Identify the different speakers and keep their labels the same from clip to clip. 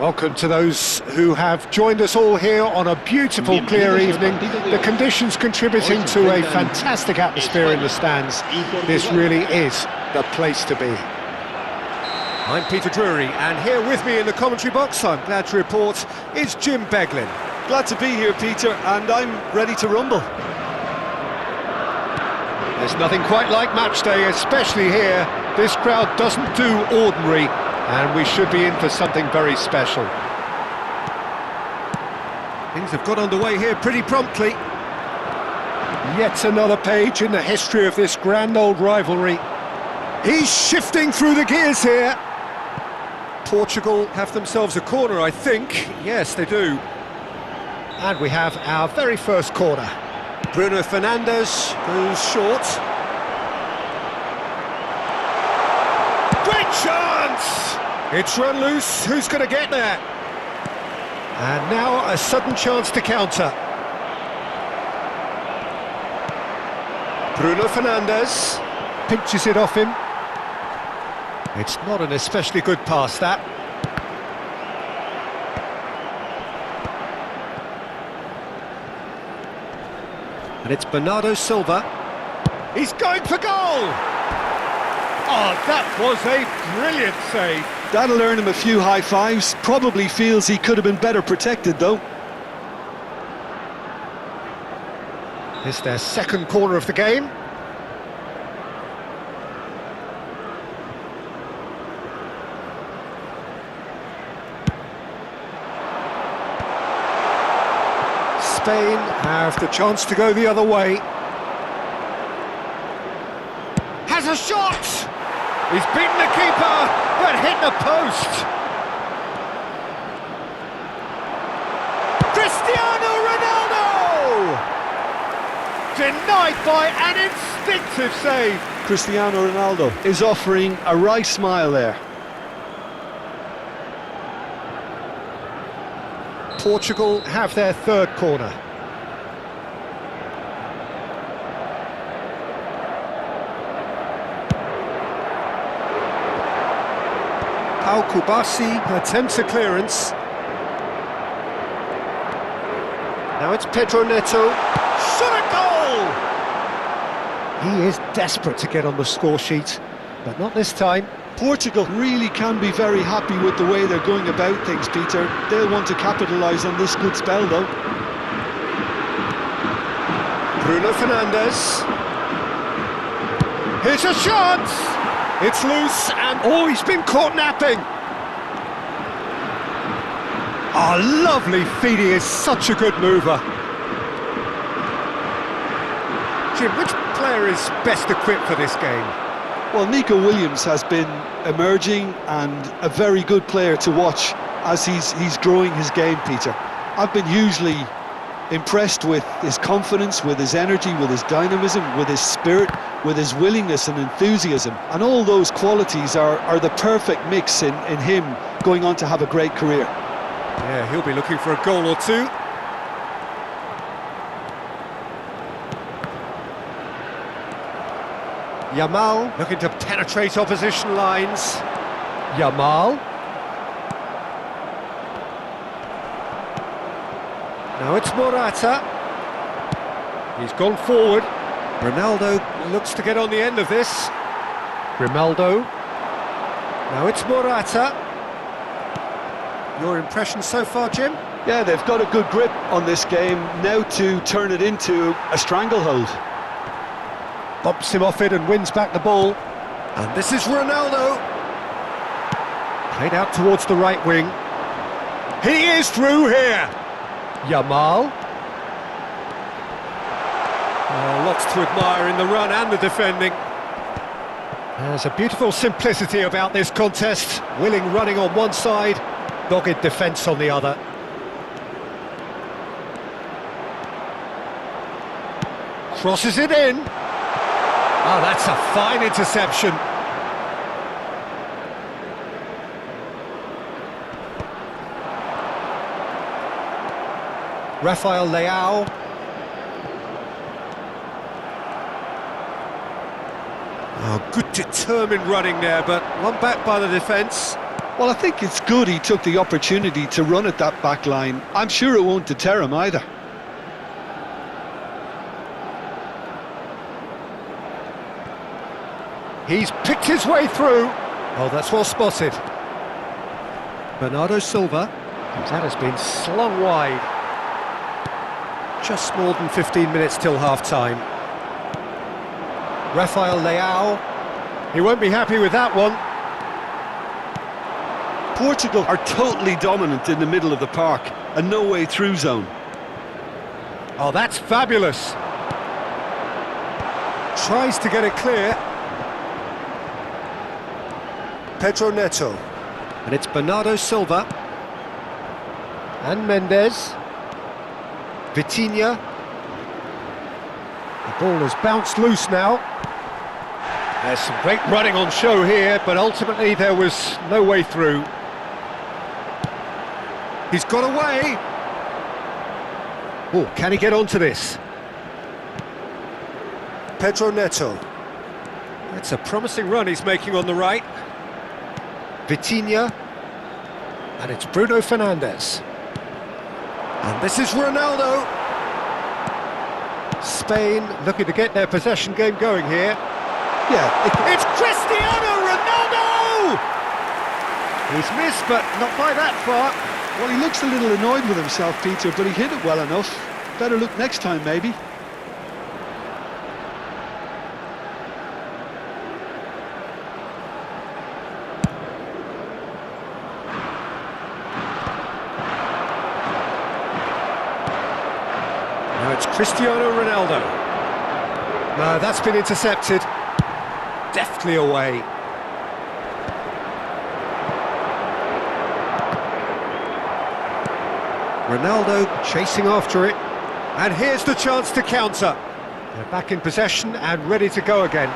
Speaker 1: Welcome to those who have joined us all here on a beautiful, clear evening. The conditions contributing to a fantastic atmosphere in the stands. This really is the place to be. I'm Peter Drury, and here with me in the commentary box, I'm glad to report, is Jim Beglin.
Speaker 2: Glad to be here, Peter, and I'm ready to rumble.
Speaker 1: There's nothing quite like match day, especially here. This crowd doesn't do ordinary, and we should be in for something very special. Things have got underway here pretty promptly. Yet another page in the history of this grand old rivalry. He's shifting through the gears here. Portugal have themselves a corner, I think. Yes, they do. And we have our very first corner. Bruno Fernandes goes short. Great chance! It's run loose, who's going to get there? And now a sudden chance to counter. Bruno Fernandes pinches it off him. It's not an especially good pass, that. And it's Bernardo Silva. He's going for goal! Oh, that was a brilliant save.
Speaker 2: That'll earn him a few high fives. Probably feels he could have been better protected, though.
Speaker 1: It's their second corner of the game. Spain have the chance to go the other way. Has a shot! He's beaten the keeper, but hit the post. Cristiano Ronaldo! Denied by an instinctive save.
Speaker 2: Cristiano Ronaldo is offering a wry smile there.
Speaker 1: Portugal have their third corner. Pau Kubasi attempts a clearance. Now it's Pedro Neto. Shot a goal! He is desperate to get on the score sheet, but not this time.
Speaker 2: Portugal really can be very happy with the way they're going about things, Peter. They'll want to capitalise on this good spell, though.
Speaker 1: Bruno Fernandes. Here's a shot! It's loose, and oh, he's been caught napping! Oh, lovely feed, he is such a good mover. Jim, which player is best equipped for this game?
Speaker 2: Well, Nico Williams has been emerging and a very good player to watch as he's growing his game, Peter. I've been hugely impressed with his confidence, with his energy, with his dynamism, with his spirit, with his willingness and enthusiasm. And all those qualities are the perfect mix in him going on to have a great career.
Speaker 1: Yeah, he'll be looking for a goal or two. Yamal looking to penetrate opposition lines. Yamal. Now it's Morata. He's gone forward. Ronaldo looks to get on the end of this. Grimaldo. Now it's Morata. Your impression so far, Jim?
Speaker 2: Yeah, they've got a good grip on this game, now to turn it into a stranglehold.
Speaker 1: Bumps him off it and wins back the ball. And this is Ronaldo. Played out towards the right wing. He is through here. Yamal. Lots to admire in the run and the defending. There's a beautiful simplicity about this contest. Willing running on one side, dogged defence on the other. Crosses it in. Oh, that's a fine interception. Rafael Leao. Oh, good determined running there, but one back by the defence.
Speaker 2: Well, I think it's good he took the opportunity to run at that back line. I'm sure it won't deter him either.
Speaker 1: He's picked his way through. Oh, that's well spotted. Bernardo Silva. And that has been slung wide. Just more than 15 minutes till half-time. Rafael Leao. He won't be happy with that one.
Speaker 2: Portugal are totally dominant in the middle of the park, a no-way through zone.
Speaker 1: Oh, that's fabulous. Tries to get it clear. Pedro Neto. And it's Bernardo Silva. And Mendes. Vitinha. The ball has bounced loose now. There's some great running on show here, but ultimately there was no way through. He's got away. Oh, can he get onto this? Pedro Neto. That's a promising run he's making on the right. Vitinha. And it's Bruno Fernandes. And this is Ronaldo. Spain looking to get their possession game going here. Yeah, it's Cristiano Ronaldo! He's missed, but not by that far.
Speaker 2: Well, he looks a little annoyed with himself, Peter, but he hit it well enough. Better look next time, maybe.
Speaker 1: Now it's Cristiano Ronaldo. No, that's been intercepted. Deftly away. Ronaldo chasing after it. And here's the chance to counter. They're back in possession and ready to go again.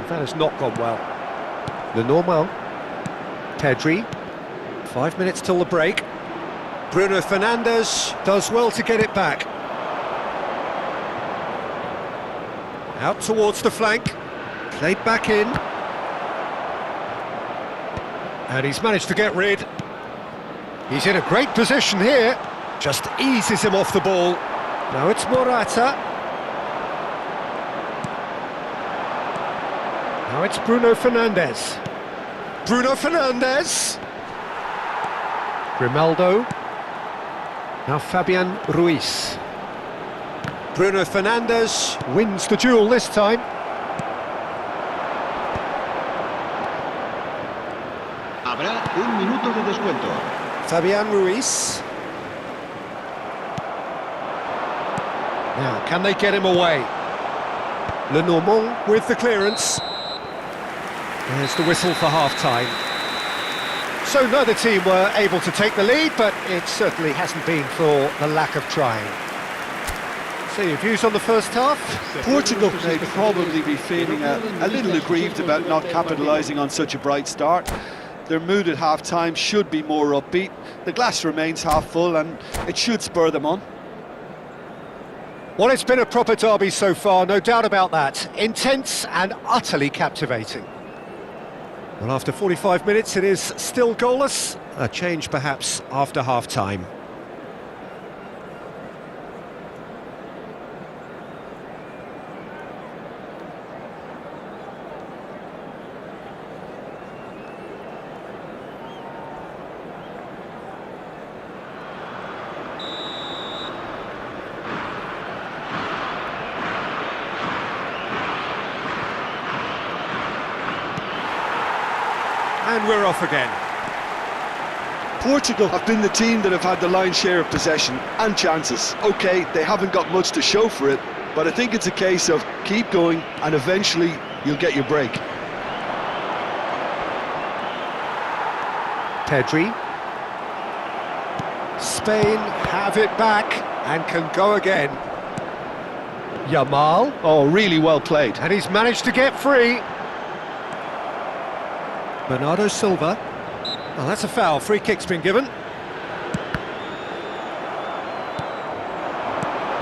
Speaker 1: That has not gone well. Lenormand. Pedri. 5 minutes till the break. Bruno Fernandes does well to get it back. Out towards the flank. Played back in. And he's managed to get rid. He's in a great position here. Just eases him off the ball. Now it's Morata. Now it's Bruno Fernandes. Bruno Fernandes. Grimaldo. Now Fabian Ruiz. Bruno Fernandes wins the duel this time.
Speaker 3: Habrá un minuto de descuento.
Speaker 1: Fabian Ruiz. Now, can they get him away? Lenormand with the clearance. There's the whistle for half-time. So neither team were able to take the lead, but it certainly hasn't been for the lack of trying. So your views on the first half?
Speaker 2: Portugal may probably be feeling a little aggrieved about not capitalising on such a bright start. Their mood at half-time should be more upbeat. The glass remains half full and it should spur them on.
Speaker 1: Well, it's been a proper derby so far, no doubt about that. Intense and utterly captivating. Well, after 45 minutes, it is still goalless. A change, perhaps, after half-time. And we're off again.
Speaker 2: Portugal have been the team that have had the lion's share of possession and chances. OK, they haven't got much to show for it, but I think it's a case of keep going and eventually you'll get your break.
Speaker 1: Pedri. Spain have it back and can go again. Yamal.
Speaker 2: Oh, really well played.
Speaker 1: And he's managed to get free. Bernardo Silva. Oh, that's a foul. Free kick's been given.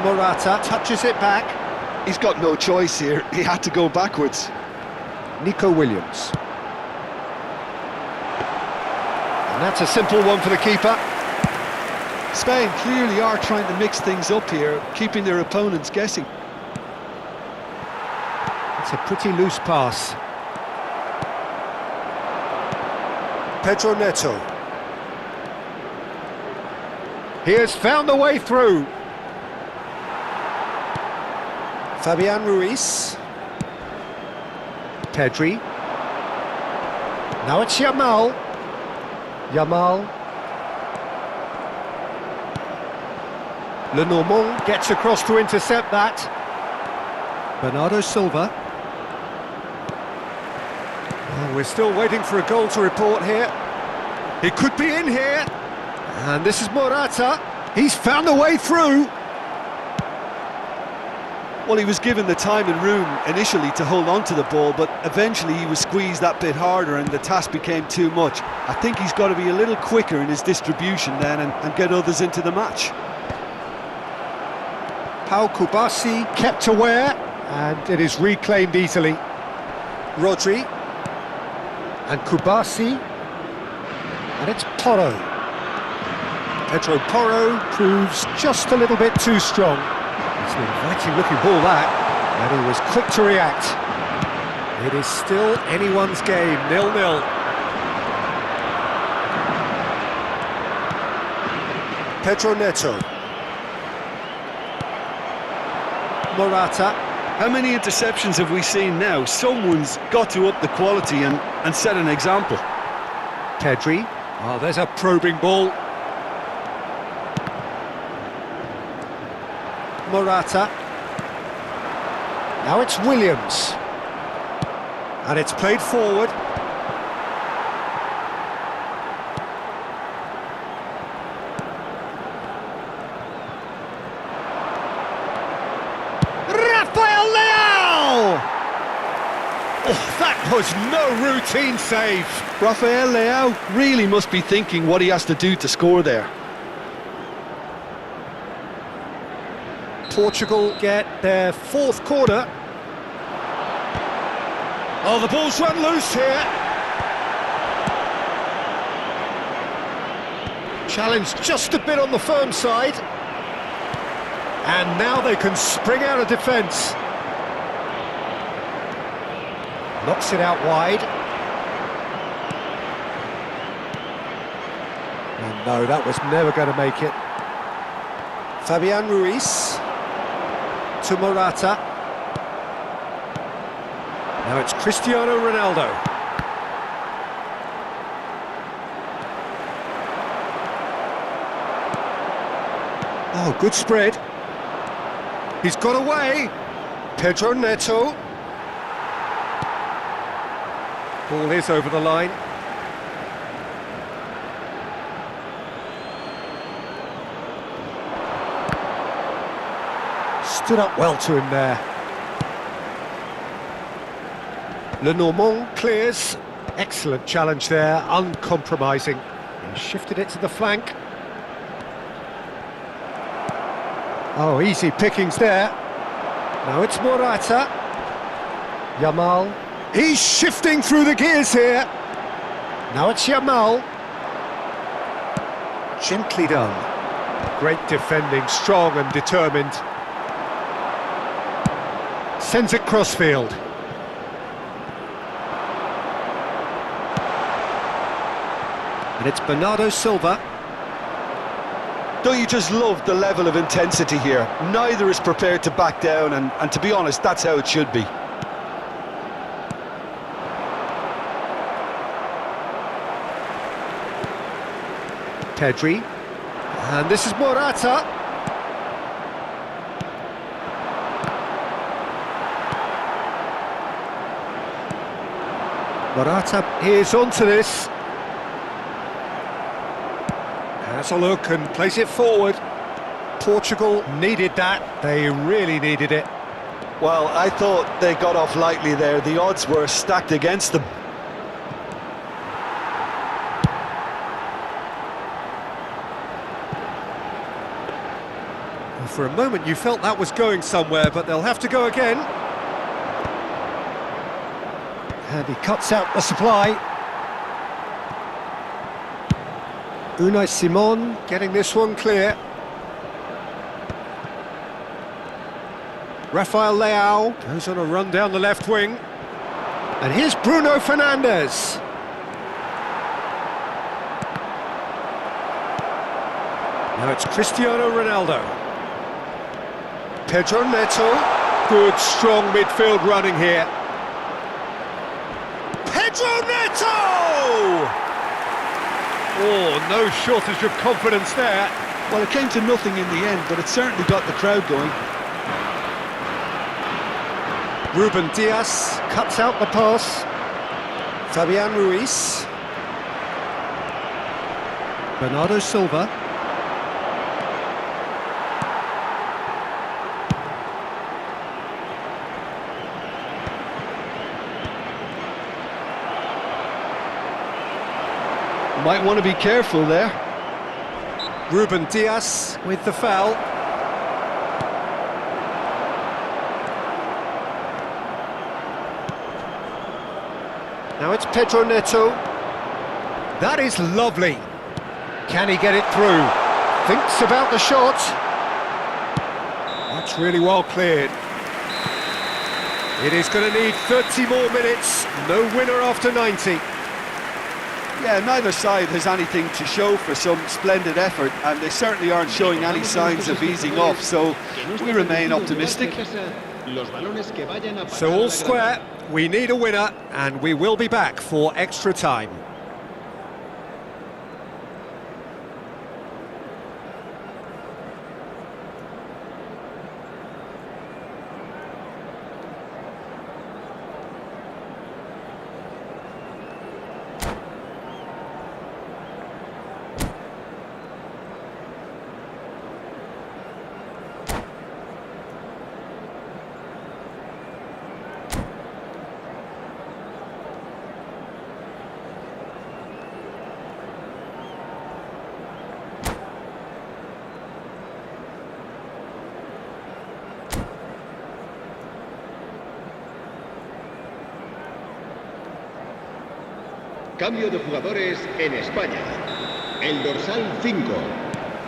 Speaker 1: Morata touches it back.
Speaker 2: He's got no choice here. He had to go backwards.
Speaker 1: Nico Williams. And that's a simple one for the keeper.
Speaker 2: Spain clearly are trying to mix things up here, keeping their opponents guessing.
Speaker 1: It's a pretty loose pass. Pedro Neto. He has found a way through. Fabian Ruiz. Pedri. Now it's Yamal. Lenormand gets across to intercept that. Bernardo Silva. Oh, we're still waiting for a goal to report here. He could be in here. And this is Morata. He's found a way through.
Speaker 2: Well, he was given the time and room initially to hold on to the ball, but eventually he was squeezed that bit harder and the task became too much. I think he's got to be a little quicker in his distribution then and get others into the match.
Speaker 1: Pau Kubasi kept aware, and it is reclaimed easily. Rodri. And Kubasi. And it's Porro. Pedro Porro proves just a little bit too strong. It's an inviting looking ball that, and he was quick to react. It is still anyone's game, 0-0. Pedro Neto. Morata.
Speaker 2: How many interceptions have we seen now? Someone's got to up the quality and set an example.
Speaker 1: Pedri. Oh, there's a probing ball. Morata. Now it's Williams. And it's played forward. Rafael Leao! Oh, that was no routine save.
Speaker 2: Rafael Leao really must be thinking what he has to do to score there.
Speaker 1: Portugal get their fourth corner. Oh, the ball's run loose here. Challenged just a bit on the firm side. And now they can spring out of defence. Knocks it out wide. And no, that was never going to make it. Fabian Ruiz. To Morata. Now it's Cristiano Ronaldo. Oh, good spread. He's got away. Pedro Neto. Ball is over the line. Stood up well to him there. Lenormand clears. Excellent challenge there, uncompromising. He shifted it to the flank. Oh, easy pickings there. Now it's Morata. Yamal. He's shifting through the gears here. Now it's Yamal. Gently done. Great defending, strong and determined. Sends it crossfield. And it's Bernardo Silva.
Speaker 2: Don't you just love the level of intensity here? Neither is prepared to back down, and to be honest, that's how it should be.
Speaker 1: Pedri. And this is Morata. Morata is onto this. Has a look and plays it forward. Portugal needed that. They really needed it.
Speaker 2: Well, I thought they got off lightly there. The odds were stacked against them.
Speaker 1: For a moment you felt that was going somewhere, but they'll have to go again. And he cuts out the supply. Unai Simon getting this one clear. Rafael Leao goes on a run down the left wing. And here's Bruno Fernandes. Now it's Cristiano Ronaldo. Pedro Neto. Good, strong midfield running here. Pedro Neto! Oh, no shortage of confidence there.
Speaker 2: Well, it came to nothing in the end, but it certainly got the crowd going.
Speaker 1: Ruben Dias cuts out the pass. Fabian Ruiz. Bernardo Silva.
Speaker 2: Might want to be careful there.
Speaker 1: Ruben Dias with the foul. Now it's Pedro Neto. That is lovely. Can he get it through? Thinks about the shot. That's really well cleared. It is going to need 30 more minutes. No winner after 90.
Speaker 2: Yeah, neither side has anything to show for some splendid effort, and they certainly aren't showing any signs of easing off, so we remain optimistic.
Speaker 1: So all square, we need a winner, and we will be back for extra time.
Speaker 3: Cambio de jugadores en España. El dorsal 5.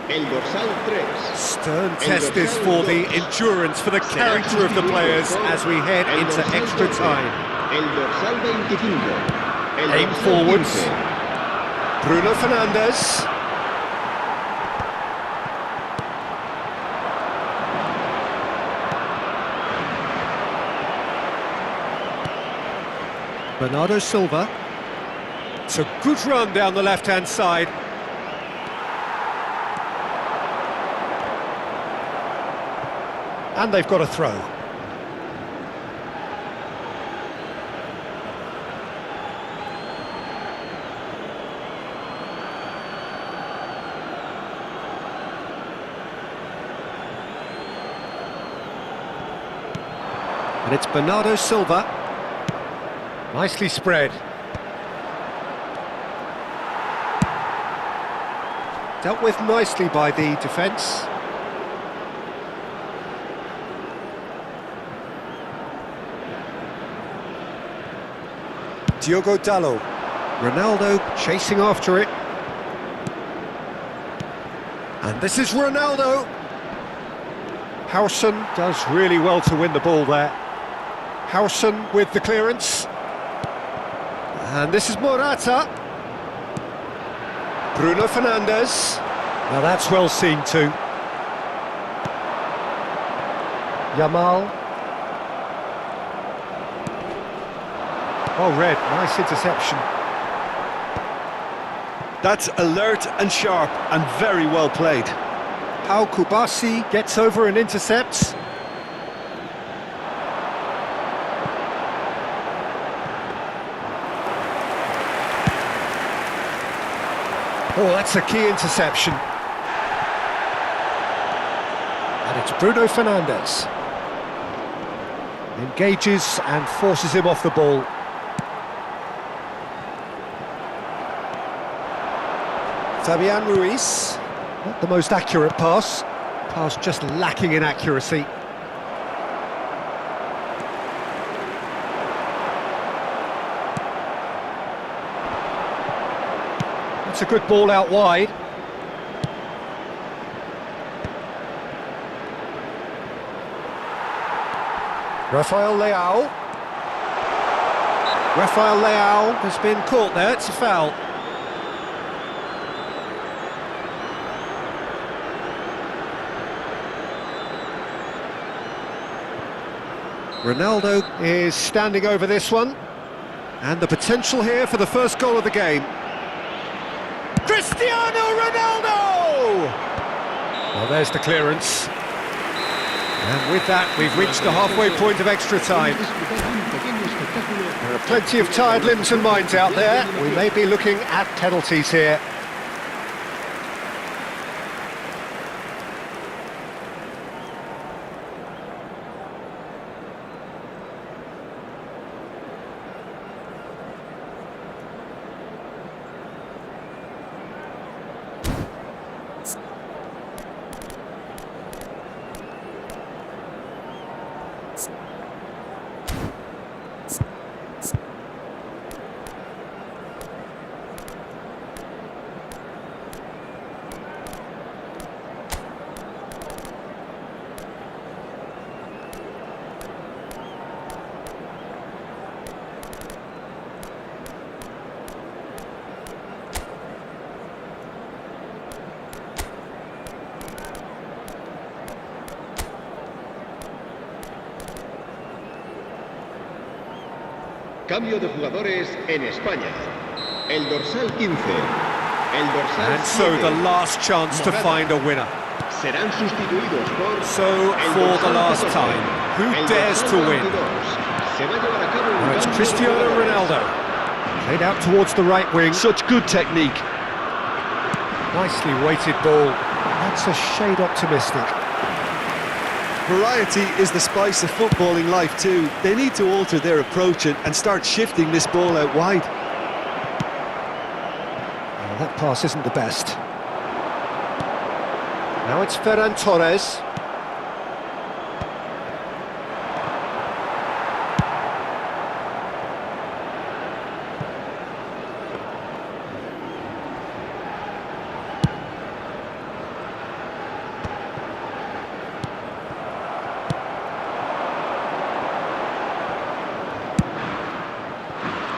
Speaker 3: El dorsal 3.
Speaker 1: Stern test is for the endurance, for the character of the players as we head into extra time.
Speaker 3: El dorsal 25. El
Speaker 1: Aim
Speaker 3: dorsal
Speaker 1: forwards.
Speaker 3: 15.
Speaker 1: Bruno Fernandes. Bernardo Silva. It's a good run down the left-hand side. And they've got a throw. And it's Bernardo Silva. Nicely spread. Dealt with nicely by the defence. Diogo Dalot. Ronaldo chasing after it. And this is Ronaldo. Howson does really well to win the ball there. Howson with the clearance. And this is Morata. Bruno Fernandes. Now that's well seen too. Yamal. Oh, red, nice interception.
Speaker 2: That's alert and sharp and very well played.
Speaker 1: Pau Kubasi gets over and intercepts. Oh, that's a key interception. And it's Bruno Fernandes. Engages and forces him off the ball. Fabian Ruiz. Not the most accurate pass. Pass just lacking in accuracy. It's a good ball out wide. Rafael Leao. Rafael Leao has been caught there, it's a foul. Ronaldo is standing over this one. And the potential here for the first goal of the game. Cristiano Ronaldo! Well, there's the clearance. And with that, we've reached the halfway point of extra time. There are plenty of tired limbs and minds out there. We may be looking at penalties here.
Speaker 3: Cambio de jugadores en España. El dorsal 15. El dorsal
Speaker 1: And so
Speaker 3: 7.
Speaker 1: the last chance to find a winner.
Speaker 3: Serán sustituidos por
Speaker 1: So
Speaker 3: el
Speaker 1: for the
Speaker 3: dorsal
Speaker 1: last
Speaker 3: 14.
Speaker 1: time, who
Speaker 3: El
Speaker 1: dares
Speaker 3: dorsal
Speaker 1: to win?
Speaker 3: 22. Se va a llevar a cabo un
Speaker 1: Now it's
Speaker 3: cambio de
Speaker 1: Cristiano
Speaker 3: jugadores.
Speaker 1: Ronaldo. Played out towards the right wing.
Speaker 2: Such good technique.
Speaker 1: Nicely weighted ball. That's a shade optimistic.
Speaker 2: Variety is the spice of footballing life too. They need to alter their approach and start shifting this ball out wide.
Speaker 1: Well, that pass isn't the best. Now it's Ferran Torres.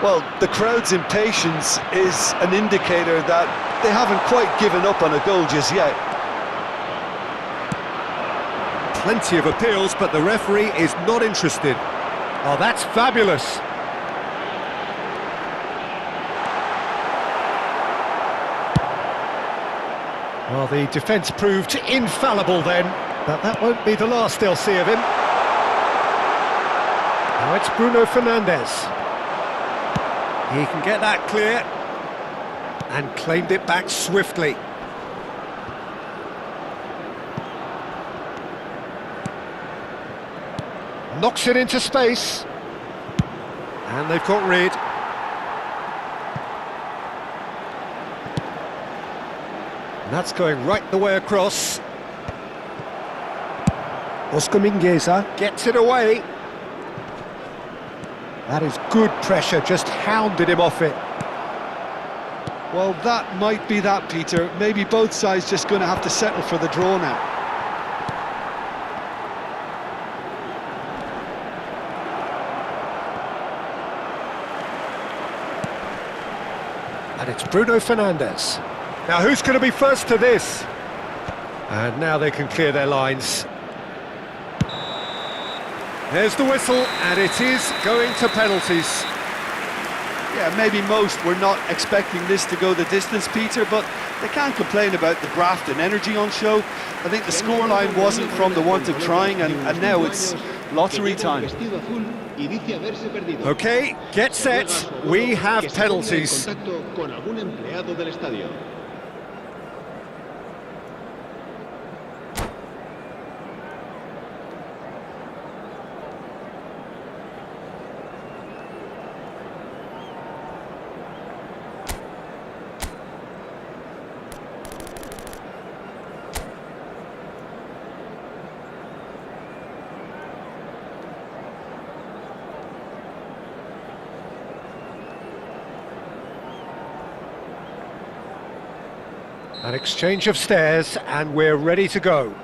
Speaker 2: Well, the crowd's impatience is an indicator that they haven't quite given up on a goal just yet.
Speaker 1: Plenty of appeals, but the referee is not interested. Oh, that's fabulous. Well, the defence proved infallible then, but that won't be the last they'll see of him. Now it's Bruno Fernandes. He can get that clear, and claimed it back swiftly. Knocks it into space, and they've got rid. And that's going right the way across. Oscar Mingueza gets it away. That is good pressure, just hounded him off it.
Speaker 2: Well, that might be that, Peter. Maybe both sides just going to have to settle for the draw now.
Speaker 1: And it's Bruno Fernandes. Now who's going to be first to this? And now they can clear their lines. There's the whistle, and it is going to penalties.
Speaker 2: Yeah, maybe most were not expecting this to go the distance, Peter, but they can't complain about the graft and energy on show. I think the scoreline wasn't from the want of trying, and now it's lottery time.
Speaker 1: Okay, get set, we have penalties. An exchange of stares, and we're ready to go.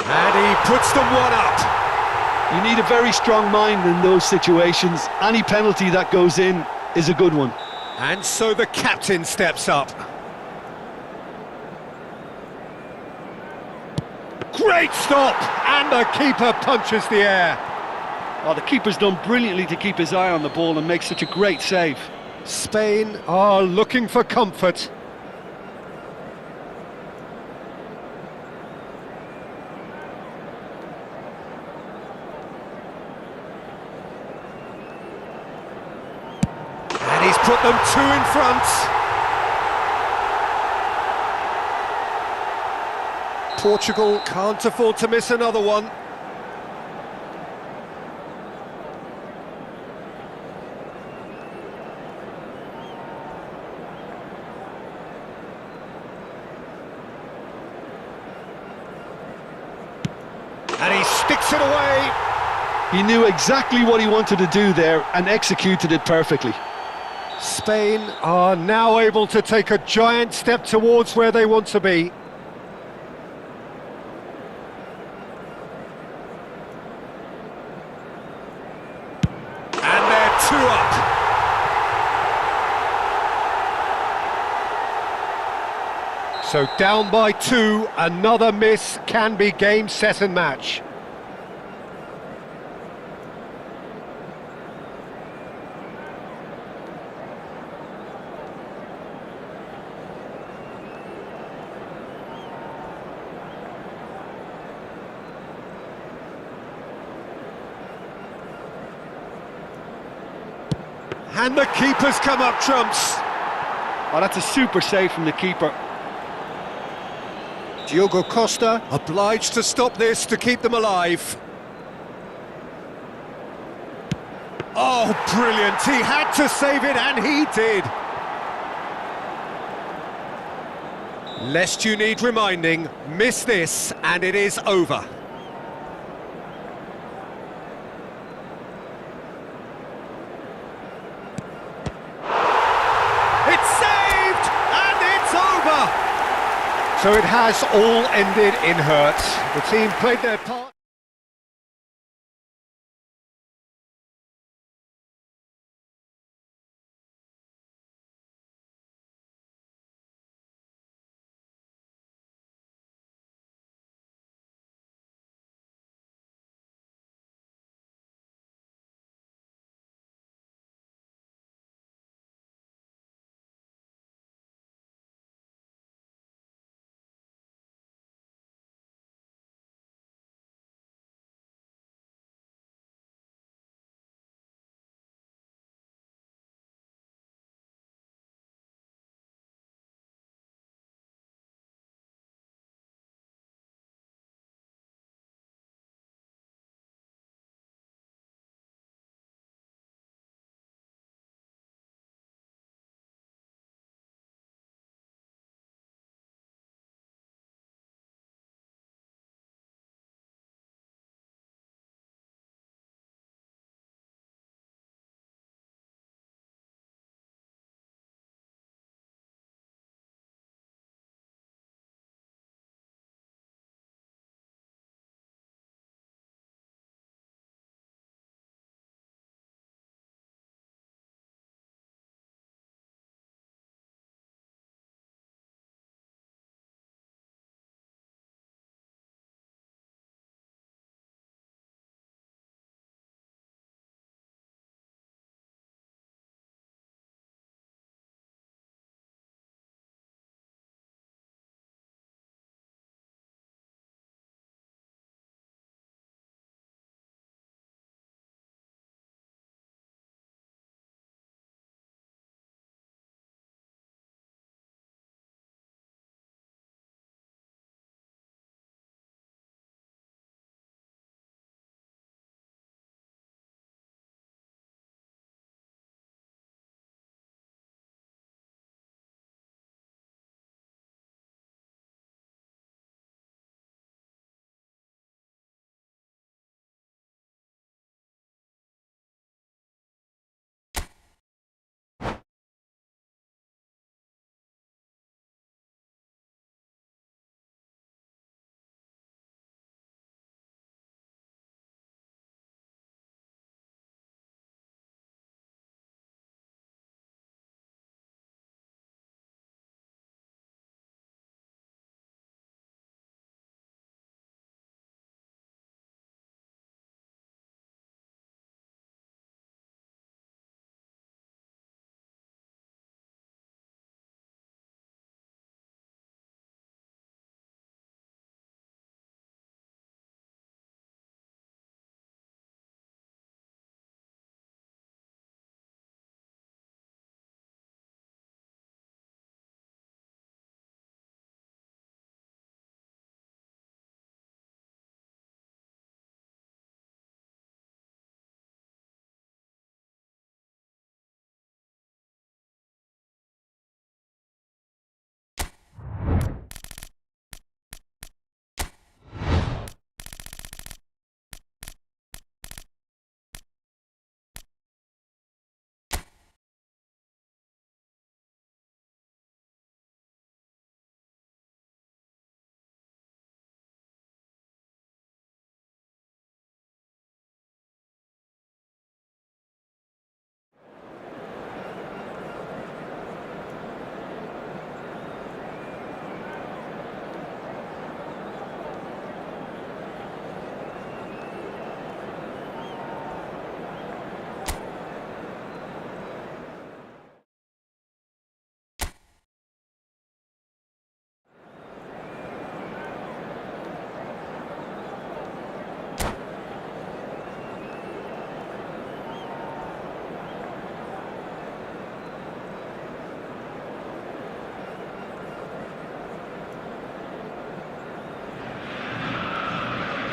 Speaker 1: And he puts them one up.
Speaker 2: You need a very strong mind in those situations. Any penalty that goes in is a good one.
Speaker 1: And so the captain steps up. Great stop! And the keeper punches the air.
Speaker 2: Oh, the keeper's done brilliantly to keep his eye on the ball and make such a great save.
Speaker 1: Spain are looking for comfort. And he's put them two in front. Portugal can't afford to miss another one. And he sticks it away.
Speaker 2: He knew exactly what he wanted to do there and executed it perfectly.
Speaker 1: Spain are now able to take a giant step towards where they want to be. And they're two up. So down by two, another miss can be game, set and match. And the keeper's come up trumps.
Speaker 2: Oh, that's a super save from the keeper.
Speaker 1: Diogo Costa obliged to stop this to keep them alive. Oh, brilliant! He had to save it, and he did. Lest you need reminding, miss this, and it is over. It's saved, and it's over. So it has all ended in hurt. The team played their part.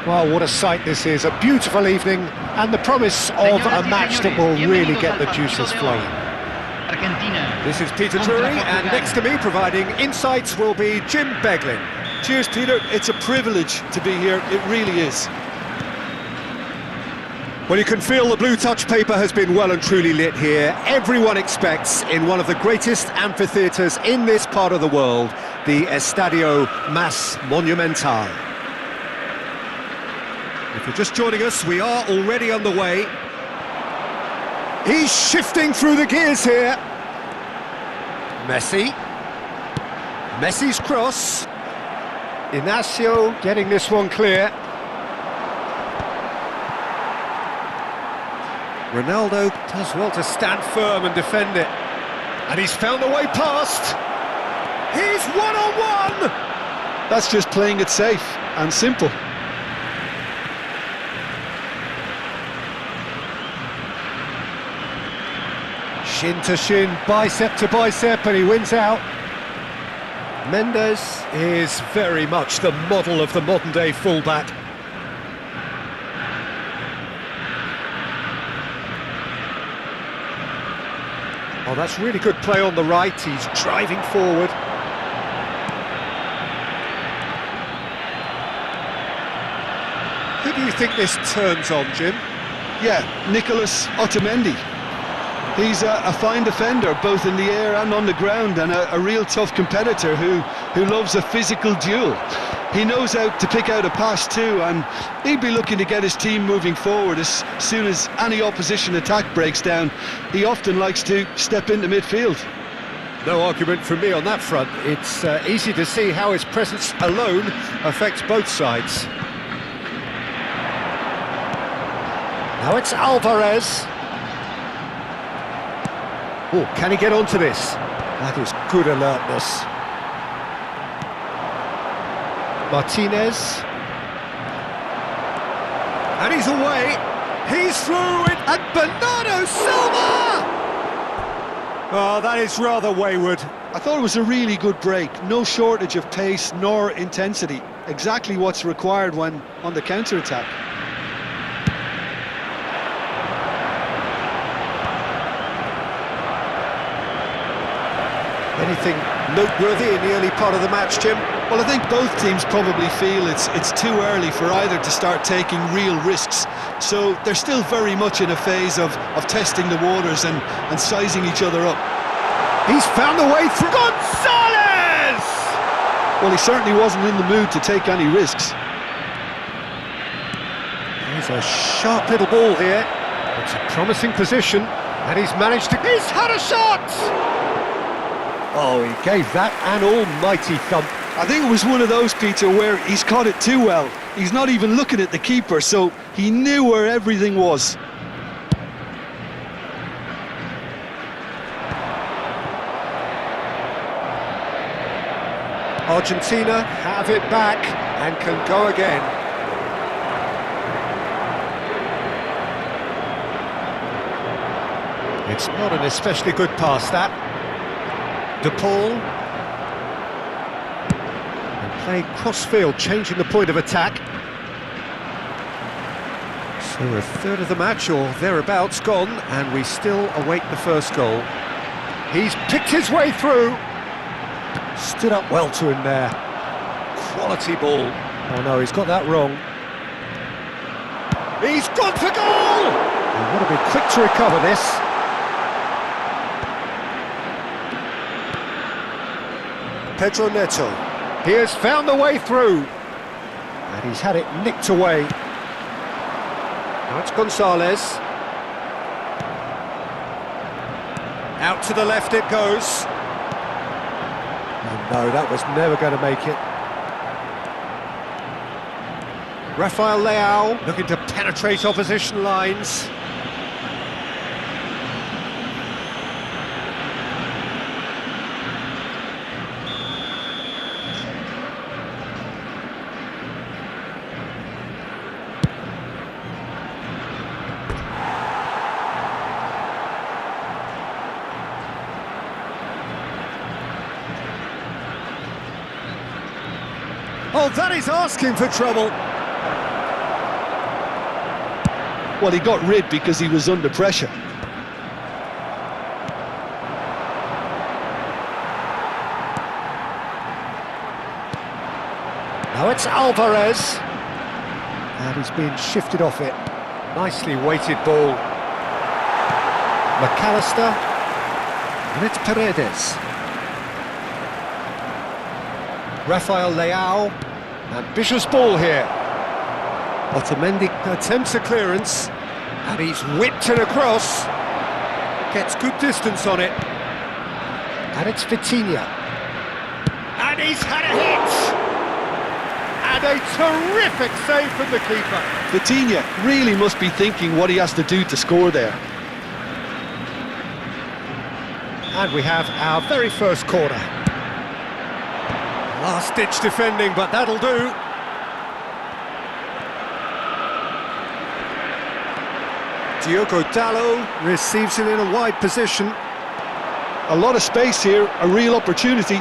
Speaker 1: Well, what a sight this is, a beautiful evening, and the promise of a match that will really get the juices flowing. This is Peter Drury, and next to me providing insights will be Jim Beglin.
Speaker 2: Cheers, Peter. It's a privilege to be here, it really is.
Speaker 1: Well, you can feel the blue touch paper has been well and truly lit here. Everyone expects, in one of the greatest amphitheatres in this part of the world, the Estadio Mas Monumental. If you're just joining us, we are already on the way. He's shifting through the gears here. Messi. Messi's cross. Inacio getting this one clear. Ronaldo does well to stand firm and defend it. And he's found a way past. He's one-on-one!
Speaker 2: That's just playing it safe and simple.
Speaker 1: Shin to shin, bicep to bicep, and he wins out. Mendes is very much the model of the modern-day fullback. Oh, that's really good play on the right. He's driving forward. Who do you think this turns on, Jim?
Speaker 2: Yeah, Nicolas Otamendi. He's a fine defender, both in the air and on the ground, and a real tough competitor who loves a physical duel. He knows how to pick out a pass too, and he'd be looking to get his team moving forward as soon as any opposition attack breaks down. He often likes to step into midfield.
Speaker 1: No argument from me on that front. It's easy to see how his presence alone affects both sides. Now it's Alvarez. Oh, can he get onto this? That is good alertness. Martinez. And he's away. He's through it. And Bernardo Silva! Oh, that is rather wayward.
Speaker 2: I thought it was a really good break. No shortage of pace nor intensity. Exactly what's required when on the counter-attack.
Speaker 1: Anything noteworthy in the early part of the match, Jim?
Speaker 2: Well, I think both teams probably feel it's too early for either to start taking real risks. So they're still very much in a phase of testing the waters and sizing each other up.
Speaker 1: He's found a way through. Gonzalez!
Speaker 2: Well, he certainly wasn't in the mood to take any risks.
Speaker 1: There's a sharp little ball here. It's a promising position, and he's managed to... He's had a shot! Oh, he gave that an almighty thump.
Speaker 2: I think it was one of those, Peter, where he's caught it too well. He's not even looking at the keeper, so he knew where everything was.
Speaker 1: Argentina have it back and can go again. It's not an especially good pass, that. De Paul. And played cross-field, changing the point of attack. So a third of the match, or thereabouts, gone, and we still await the first goal. He's picked his way through. Stood up well to him there. Quality ball. Oh no, he's got that wrong. He's gone for goal! He would have been quick to recover this. Pedro Neto. He has found the way through. And he's had it nicked away. Now it's Gonzalez. Out to the left it goes. Oh no, that was never going to make it. Rafael Leao looking to penetrate opposition lines. Oh, that is asking for trouble.
Speaker 2: Well, he got rid because he was under pressure.
Speaker 1: Now it's Alvarez. And he's been shifted off it. Nicely weighted ball. McAllister. And it's Paredes. Rafael Leao. Ambitious ball here. Otamendi attempts a clearance. And he's whipped it across. Gets good distance on it. And it's Vitinha. And he's had a hit! And a terrific save from the keeper.
Speaker 2: Vitinha really must be thinking what he has to do to score there.
Speaker 1: And we have our very first corner. Last-ditch defending, but that'll do. Diogo Dalot receives it in a wide position.
Speaker 2: A lot of space here, a real opportunity.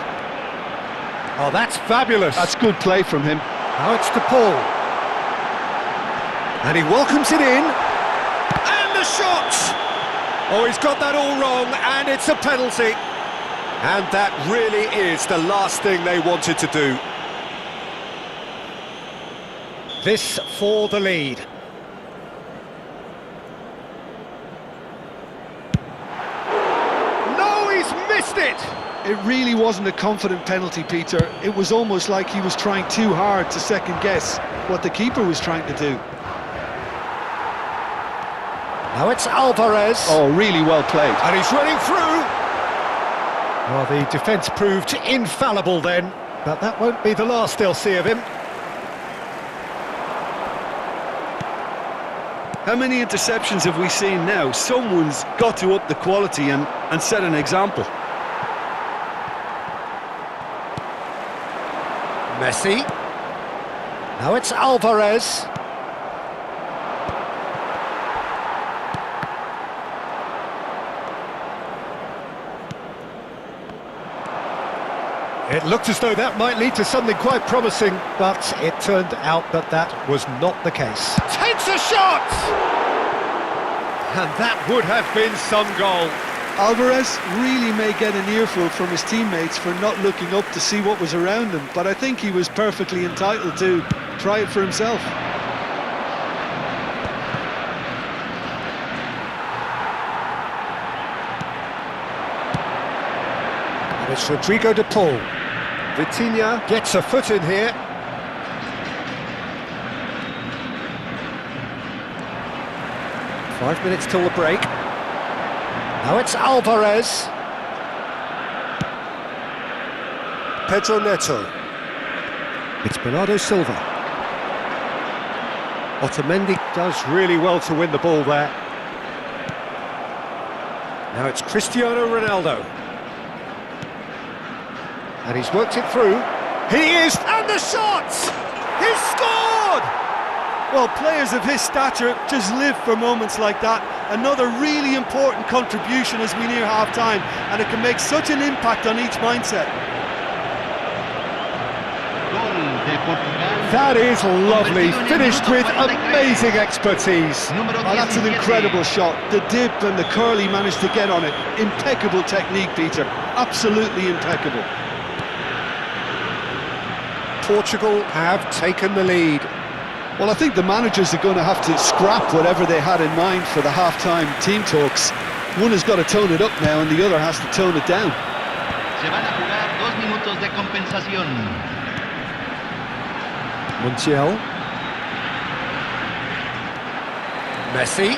Speaker 1: Oh, that's fabulous.
Speaker 2: That's good play from him.
Speaker 1: Now it's to Paul. And he welcomes it in. And the shot! Oh, he's got that all wrong, and it's a penalty. And that really is the last thing they wanted to do. This for the lead. No, he's missed it!
Speaker 2: It really wasn't a confident penalty, Peter. It was almost like he was trying too hard to second-guess what the keeper was trying to do.
Speaker 1: Now it's Alvarez.
Speaker 2: Oh, really well played.
Speaker 1: And he's running through. Well, the defence proved infallible then, but that won't be the last they'll see of him.
Speaker 2: How many interceptions have we seen now? Someone's got to up the quality and set an example.
Speaker 1: Messi. Now it's Alvarez. It looked as though that might lead to something quite promising, but it turned out that that was not the case. Takes a shot! And that would have been some goal.
Speaker 2: Alvarez really may get an earful from his teammates for not looking up to see what was around him, but I think he was perfectly entitled to try it for himself.
Speaker 1: And it's Rodrigo de Paul. Vitinha gets a foot in here. Five minutes till the break. Now it's Alvarez. Pedro Neto. It's Bernardo Silva. Otamendi does really well to win the ball there. Now it's Cristiano Ronaldo. And he's worked it through. He is, and the shot! He's scored!
Speaker 2: Well, players of his stature just live for moments like that. Another really important contribution as we near half-time, and it can make such an impact on each mindset.
Speaker 1: That is lovely, finished with amazing expertise.
Speaker 2: Oh, that's an incredible shot. The dip and the curl he managed to get on it. Impeccable technique, Peter. Absolutely impeccable.
Speaker 1: Portugal have taken the lead.
Speaker 2: Well, I think the managers are going to have to scrap whatever they had in mind for the half-time team talks. One has got to tone it up now and the other has to tone it down.
Speaker 4: Se van a jugar 2 minutos de compensación.
Speaker 1: Montiel. Messi.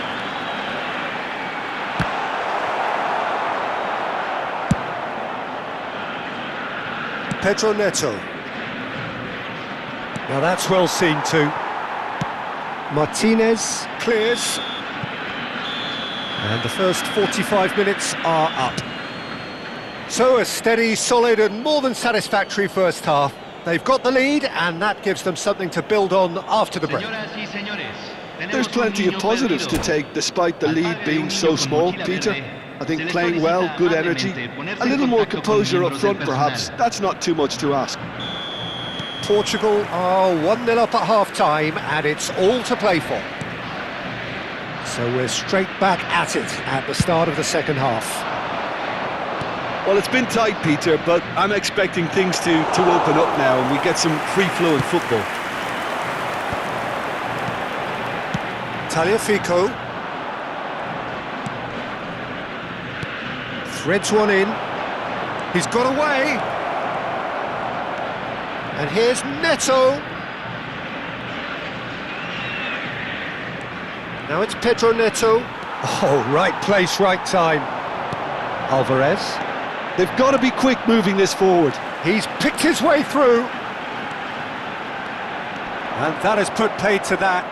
Speaker 1: Pedro Neto. Now that's well seen too. Martinez clears. And the first 45 minutes are up. So a steady, solid and more than satisfactory first half. They've got the lead and that gives them something to build on after the break.
Speaker 2: There's plenty of positives to take despite the lead being so small, Peter. I think playing well, good energy, a little more composure up front perhaps, that's not too much to ask.
Speaker 1: Portugal are 1-0 up at half-time and it's all to play for. So we're straight back at it at the start of the second half.
Speaker 2: Well, it's been tight, Peter, but I'm expecting things to open up now and we get some free-flowing football.
Speaker 1: Tagliafico. Threads one in. He's got away. And here's Neto. Now it's Pedro Neto. Oh, right place, right time. Alvarez.
Speaker 2: They've got to be quick moving this forward.
Speaker 1: He's picked his way through. And that has put paid to that.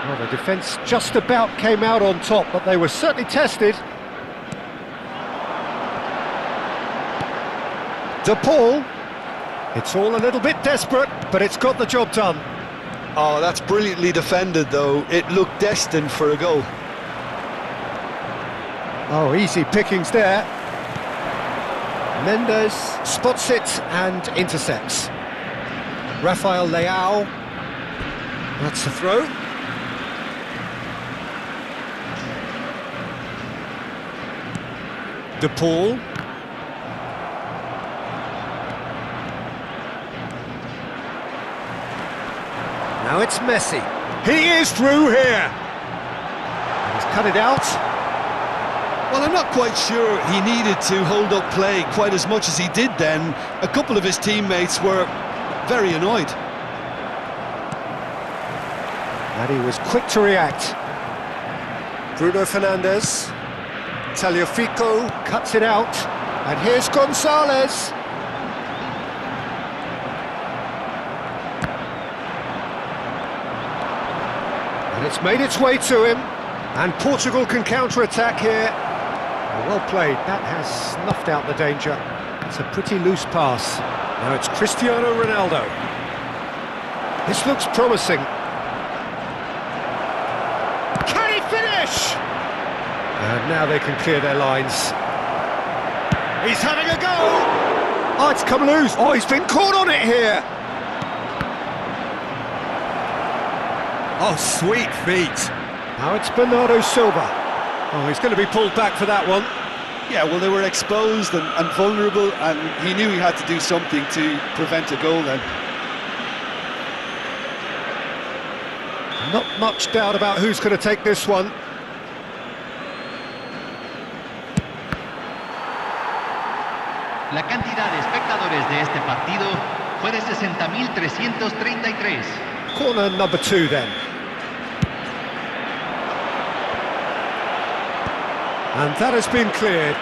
Speaker 1: Well, the defence just about came out on top, but they were certainly tested. De Paul. It's all a little bit desperate, but it's got the job done.
Speaker 2: Oh, that's brilliantly defended, though. It looked destined for a goal.
Speaker 1: Oh, easy pickings there. Mendes spots it and intercepts. Rafael Leao. That's a throw. De Paul. Now it's Messi. He is through here. And he's cut it out.
Speaker 2: Well, I'm not quite sure he needed to hold up play quite as much as he did then. A couple of his teammates were very annoyed.
Speaker 1: And he was quick to react. Bruno Fernandes. Tagliafico cuts it out. And here's Gonzalez. And it's made its way to him. And Portugal can counter-attack here. Well played, that has snuffed out the danger. It's a pretty loose pass. Now it's Cristiano Ronaldo. This looks promising. Can he finish? And now they can clear their lines. He's having a go! Oh, it's come loose. Oh, he's been caught on it here. Oh, sweet feet. Now it's Bernardo Silva. Oh, he's going to be pulled back for that one.
Speaker 2: Yeah, well, they were exposed and vulnerable, and he knew he had to do something to prevent a goal then.
Speaker 1: Not much doubt about who's going to take this one.
Speaker 4: La cantidad de espectadores de este partido fue de 60.333.
Speaker 1: Corner number 2 then. And that has been cleared.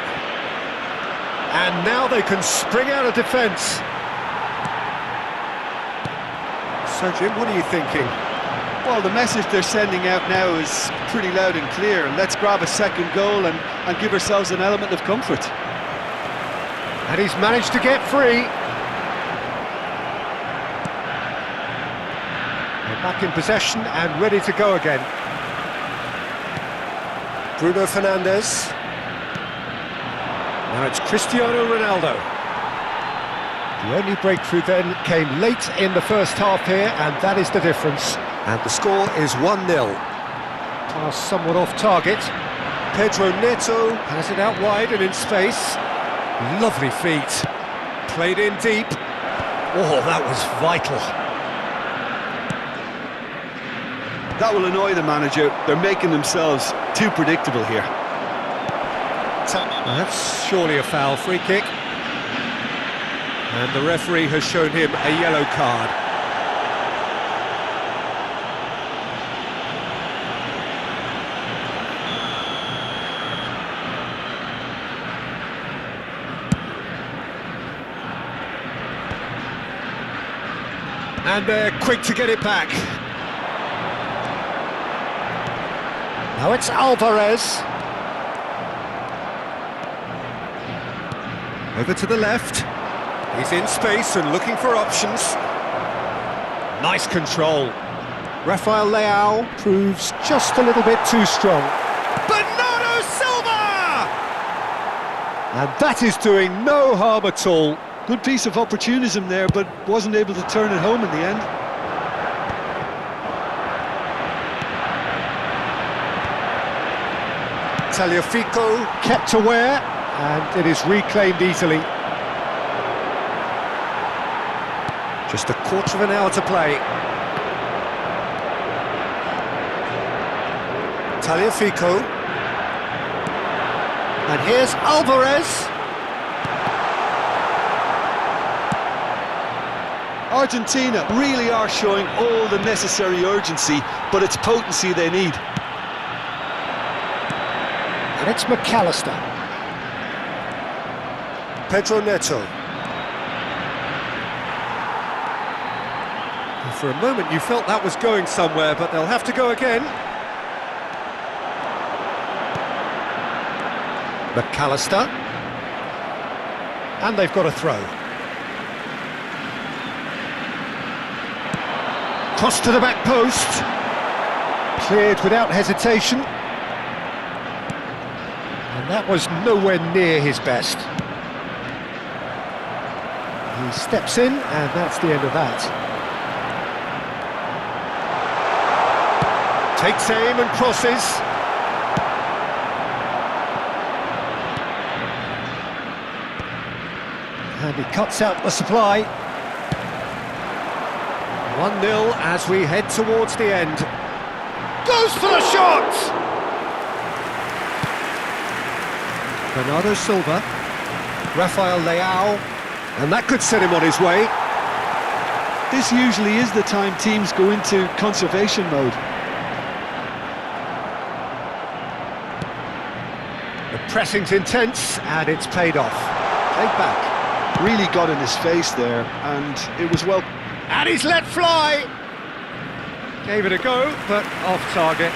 Speaker 1: And now they can spring out of defence. So, Jim, what are you thinking?
Speaker 2: Well, the message they're sending out now is pretty loud and clear. Let's grab a second goal and give ourselves an element of comfort.
Speaker 1: And he's managed to get free. They're back in possession and ready to go again. Bruno Fernandes. Now it's Cristiano Ronaldo. The only breakthrough then came late in the first half here, and that is the difference. And the score is 1-0. Pass somewhat off target. Pedro Neto has it out wide and in space. Lovely feet. Played in deep. Oh, that was vital.
Speaker 2: That will annoy the manager. They're making themselves too predictable here.
Speaker 1: That's surely a foul. Free kick. And the referee has shown him a yellow card. And they're quick to get it back. Now it's Alvarez. Over to the left. He's in space and looking for options. Nice control. Rafael Leao proves just a little bit too strong. Bernardo Silva! And that is doing no harm at all.
Speaker 2: Good piece of opportunism there, but wasn't able to turn it home in the end.
Speaker 1: Tagliafico kept aware, and it is reclaimed easily. Just a quarter of an hour to play. Tagliafico. And here's Alvarez.
Speaker 2: Argentina really are showing all the necessary urgency, but it's potency they need.
Speaker 1: And it's McAllister. Pedro Neto. And for a moment you felt that was going somewhere, but they'll have to go again. McAllister. And they've got a throw. Cross to the back post. Cleared without hesitation. And that was nowhere near his best. He steps in, and that's the end of that. Takes aim and crosses. And he cuts out the supply. 1-0 as we head towards the end. Goes for the shot! Bernardo Silva, Rafael Leao, and that could set him on his way.
Speaker 2: This usually is the time teams go into conservation mode.
Speaker 1: The pressing's intense, and it's paid off. Played back.
Speaker 2: Really got in his face there, and it was well...
Speaker 1: And he's let fly! Gave it a go, but off target.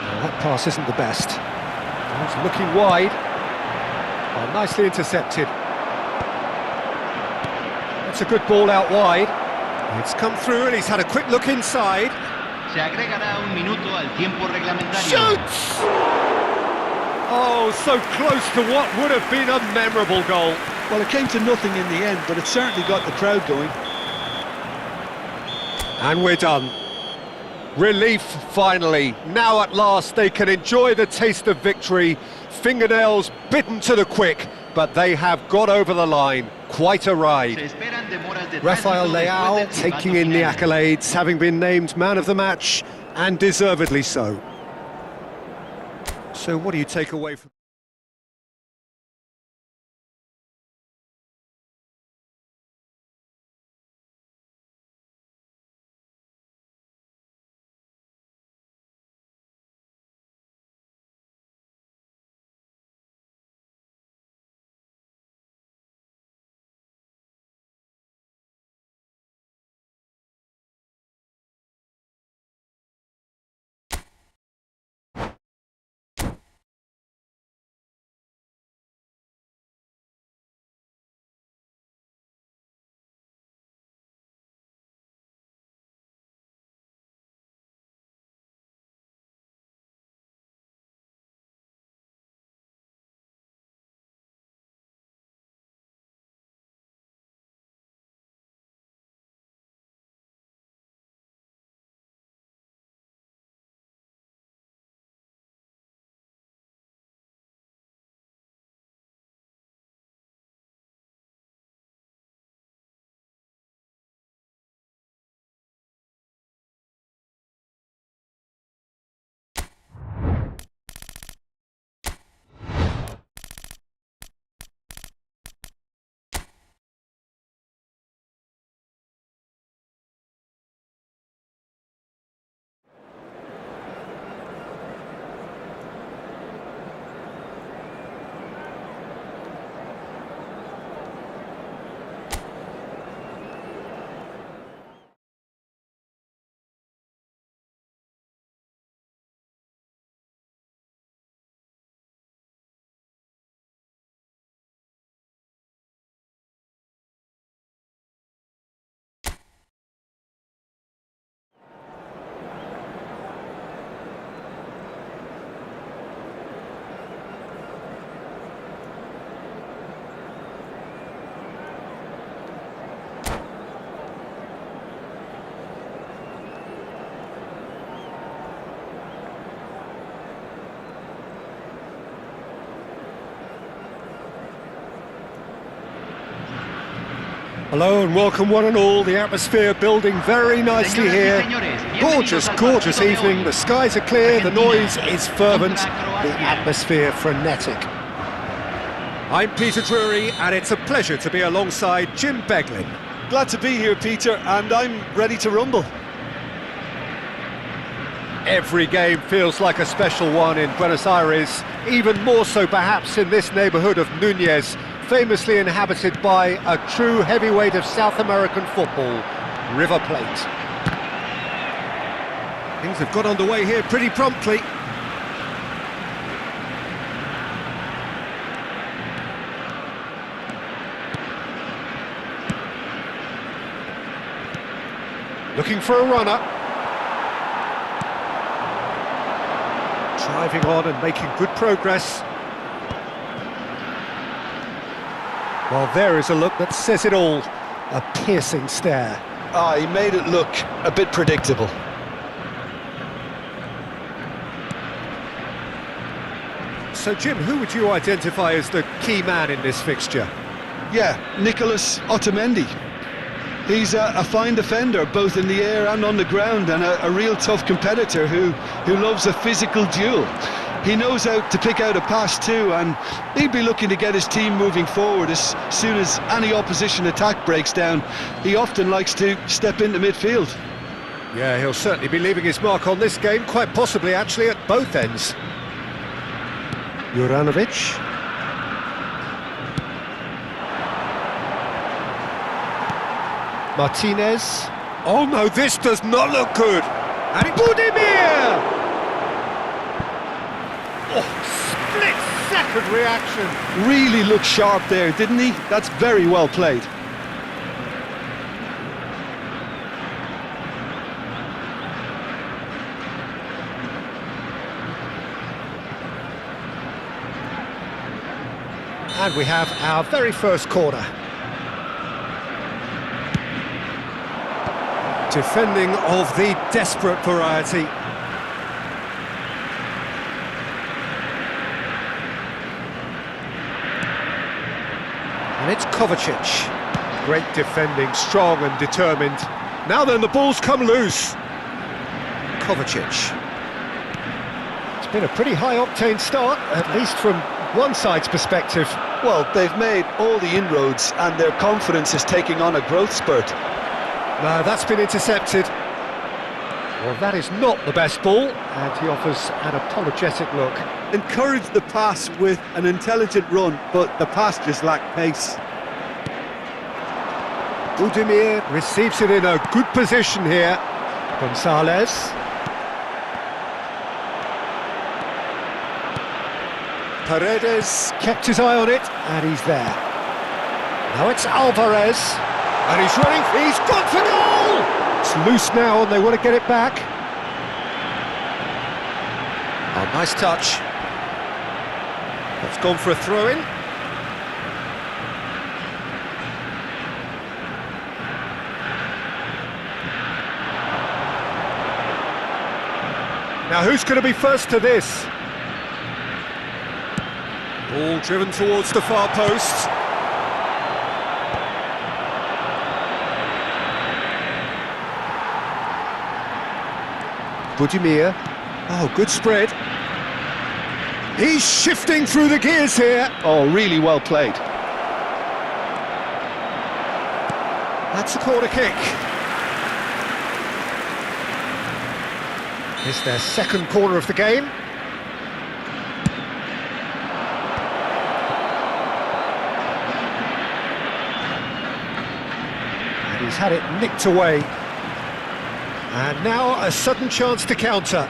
Speaker 1: Well, that pass isn't the best. He's looking wide. Well, nicely intercepted. That's a good ball out wide. It's come through and he's had a quick look inside.
Speaker 4: Se agregará un minuto al tiempo reglamentario.
Speaker 1: Shoots! Oh, so close to what would have been a memorable goal.
Speaker 2: Well, it came to nothing in the end, but it certainly got the crowd going.
Speaker 1: And we're done. Relief, finally. Now at last they can enjoy the taste of victory. Fingernails bitten to the quick, but they have got over the line. Quite a ride. Rafael Leao taking in the accolades, having been named man of the match, and deservedly so. So what do you take away from... Hello and welcome one and all. The atmosphere building very nicely here. Gorgeous, gorgeous evening. The skies are clear, the noise is fervent, the atmosphere frenetic. I'm Peter Drury and it's a pleasure to be alongside Jim Beglin.
Speaker 2: Glad to be here, Peter, and I'm ready to rumble.
Speaker 1: Every game feels like a special one in Buenos Aires, even more so perhaps in this neighbourhood of Núñez, famously inhabited by a true heavyweight of South American football, River Plate. Things have got underway here pretty promptly. Looking for a runner. Driving on and making good progress. Well, there is a look that says it all. A piercing stare.
Speaker 2: He made it look a bit predictable.
Speaker 1: So, Jim, who would you identify as the key man in this fixture?
Speaker 2: Yeah, Nicolas Otamendi. He's a fine defender, both in the air and on the ground, and a real tough competitor who loves a physical duel. He knows how to pick out a pass too, and he'd be looking to get his team moving forward as soon as any opposition attack breaks down. He often likes to step into midfield.
Speaker 1: Yeah, he'll certainly be leaving his mark on this game, quite possibly actually at both ends. Juranovic. Martinez. Oh no, this does not look good. And Budimir! Oh, split-second reaction.
Speaker 2: Really looked sharp there, didn't he? That's very well played.
Speaker 1: And we have our very first corner. Defending of the desperate variety. And it's Kovacic. Great defending, strong and determined. Now then, the ball's come loose. Kovacic. It's been a pretty high-octane start, at least from one side's perspective.
Speaker 2: Well, they've made all the inroads and their confidence is taking on a growth spurt.
Speaker 1: No, that's been intercepted. Well, that is not the best ball, and he offers an apologetic look.
Speaker 2: Encouraged the pass with an intelligent run, but the pass just lacked pace.
Speaker 1: Budimir receives it in a good position here. Gonzalez. Paredes kept his eye on it, and he's there. Now it's Alvarez. And he's running, he's gone for goal! It's loose now and they want to get it back. Oh, nice touch. That's gone for a throw-in. Now who's going to be first to this? Ball driven towards the far post. Budimir. Oh, good spread. He's shifting through the gears here.
Speaker 2: Oh, really well played.
Speaker 1: That's a corner kick. It's their second corner of the game. And he's had it nicked away. And now a sudden chance to counter.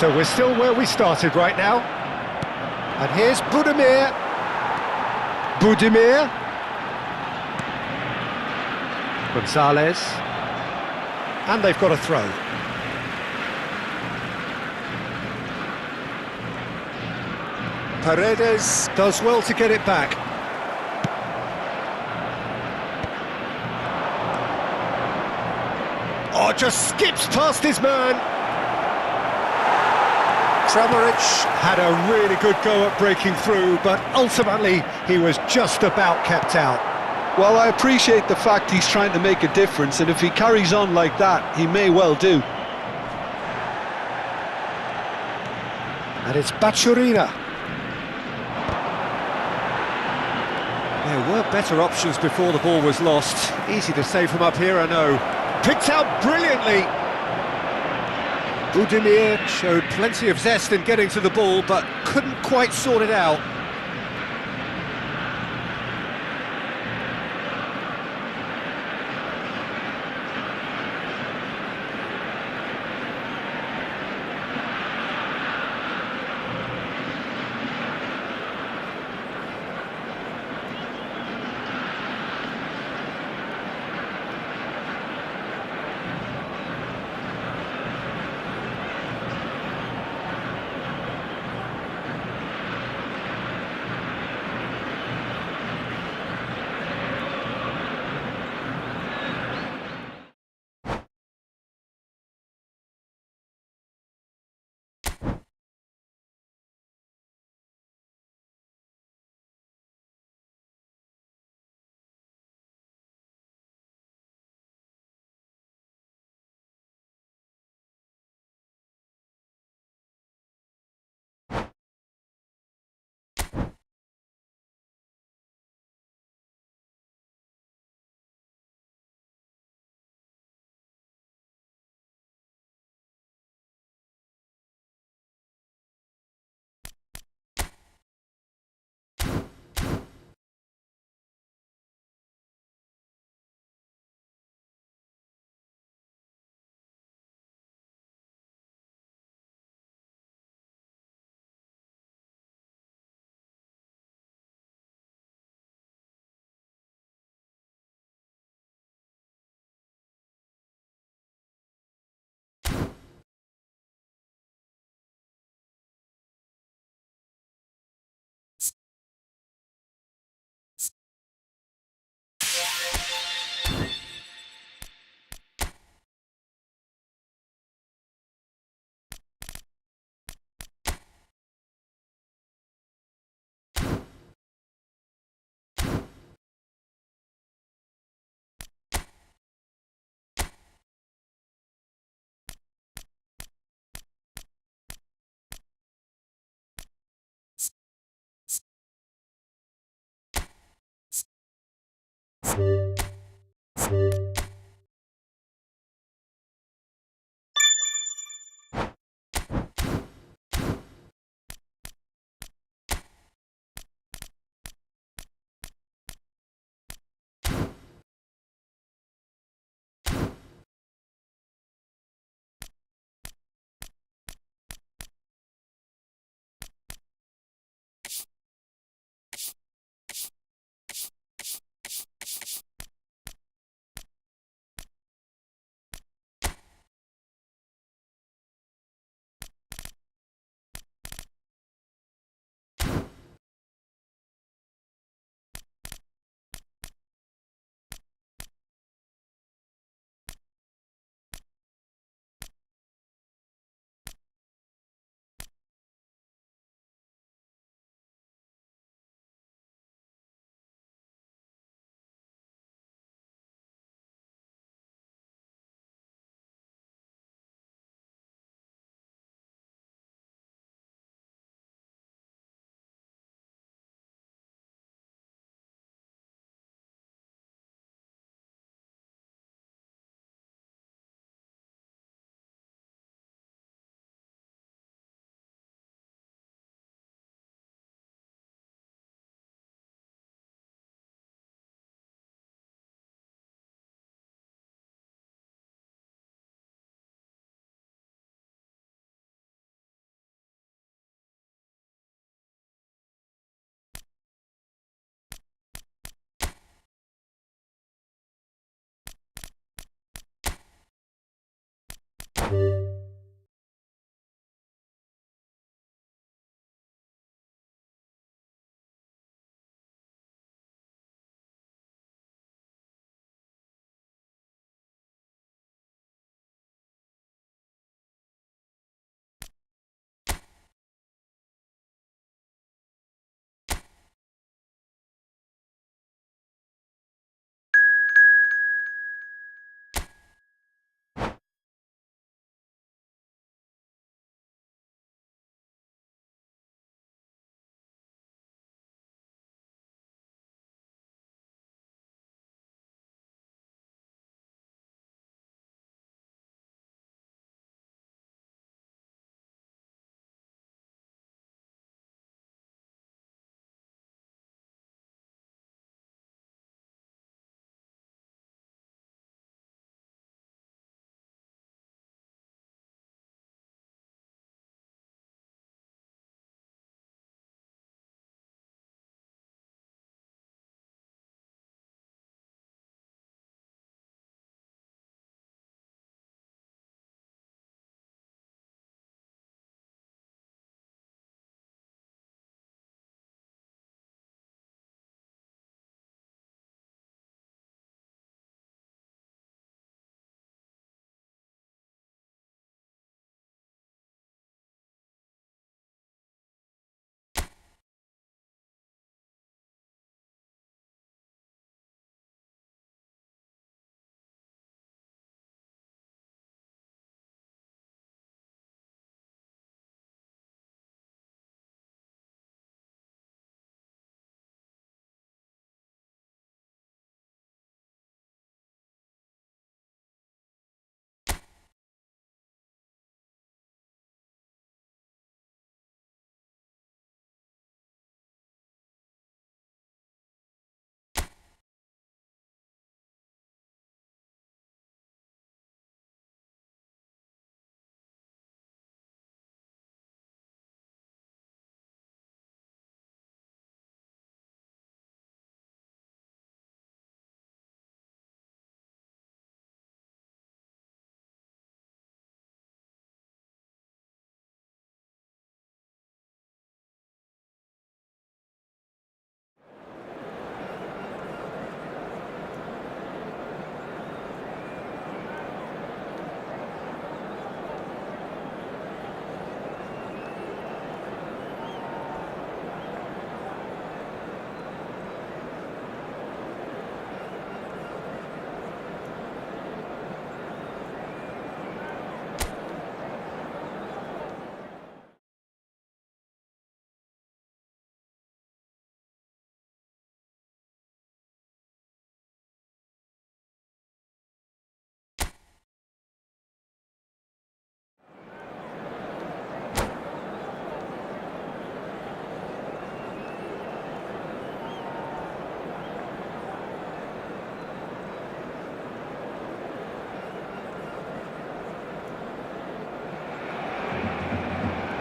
Speaker 1: So we're still where we started right now. And here's Budimir. Budimir. Gonzalez. And they've got a throw. Paredes does well to get it back. Oh, just skips past his man. Kramaric had a really good go at breaking through, but ultimately he was just about kept out.
Speaker 2: Well, I appreciate the fact he's trying to make a difference, and if he carries on like that, he may well do.
Speaker 1: And it's Bachurina. There were better options before the ball was lost. Easy to say from up here, I know. Picked out brilliantly. Budimir showed plenty of zest in getting to the ball, but couldn't quite sort it out.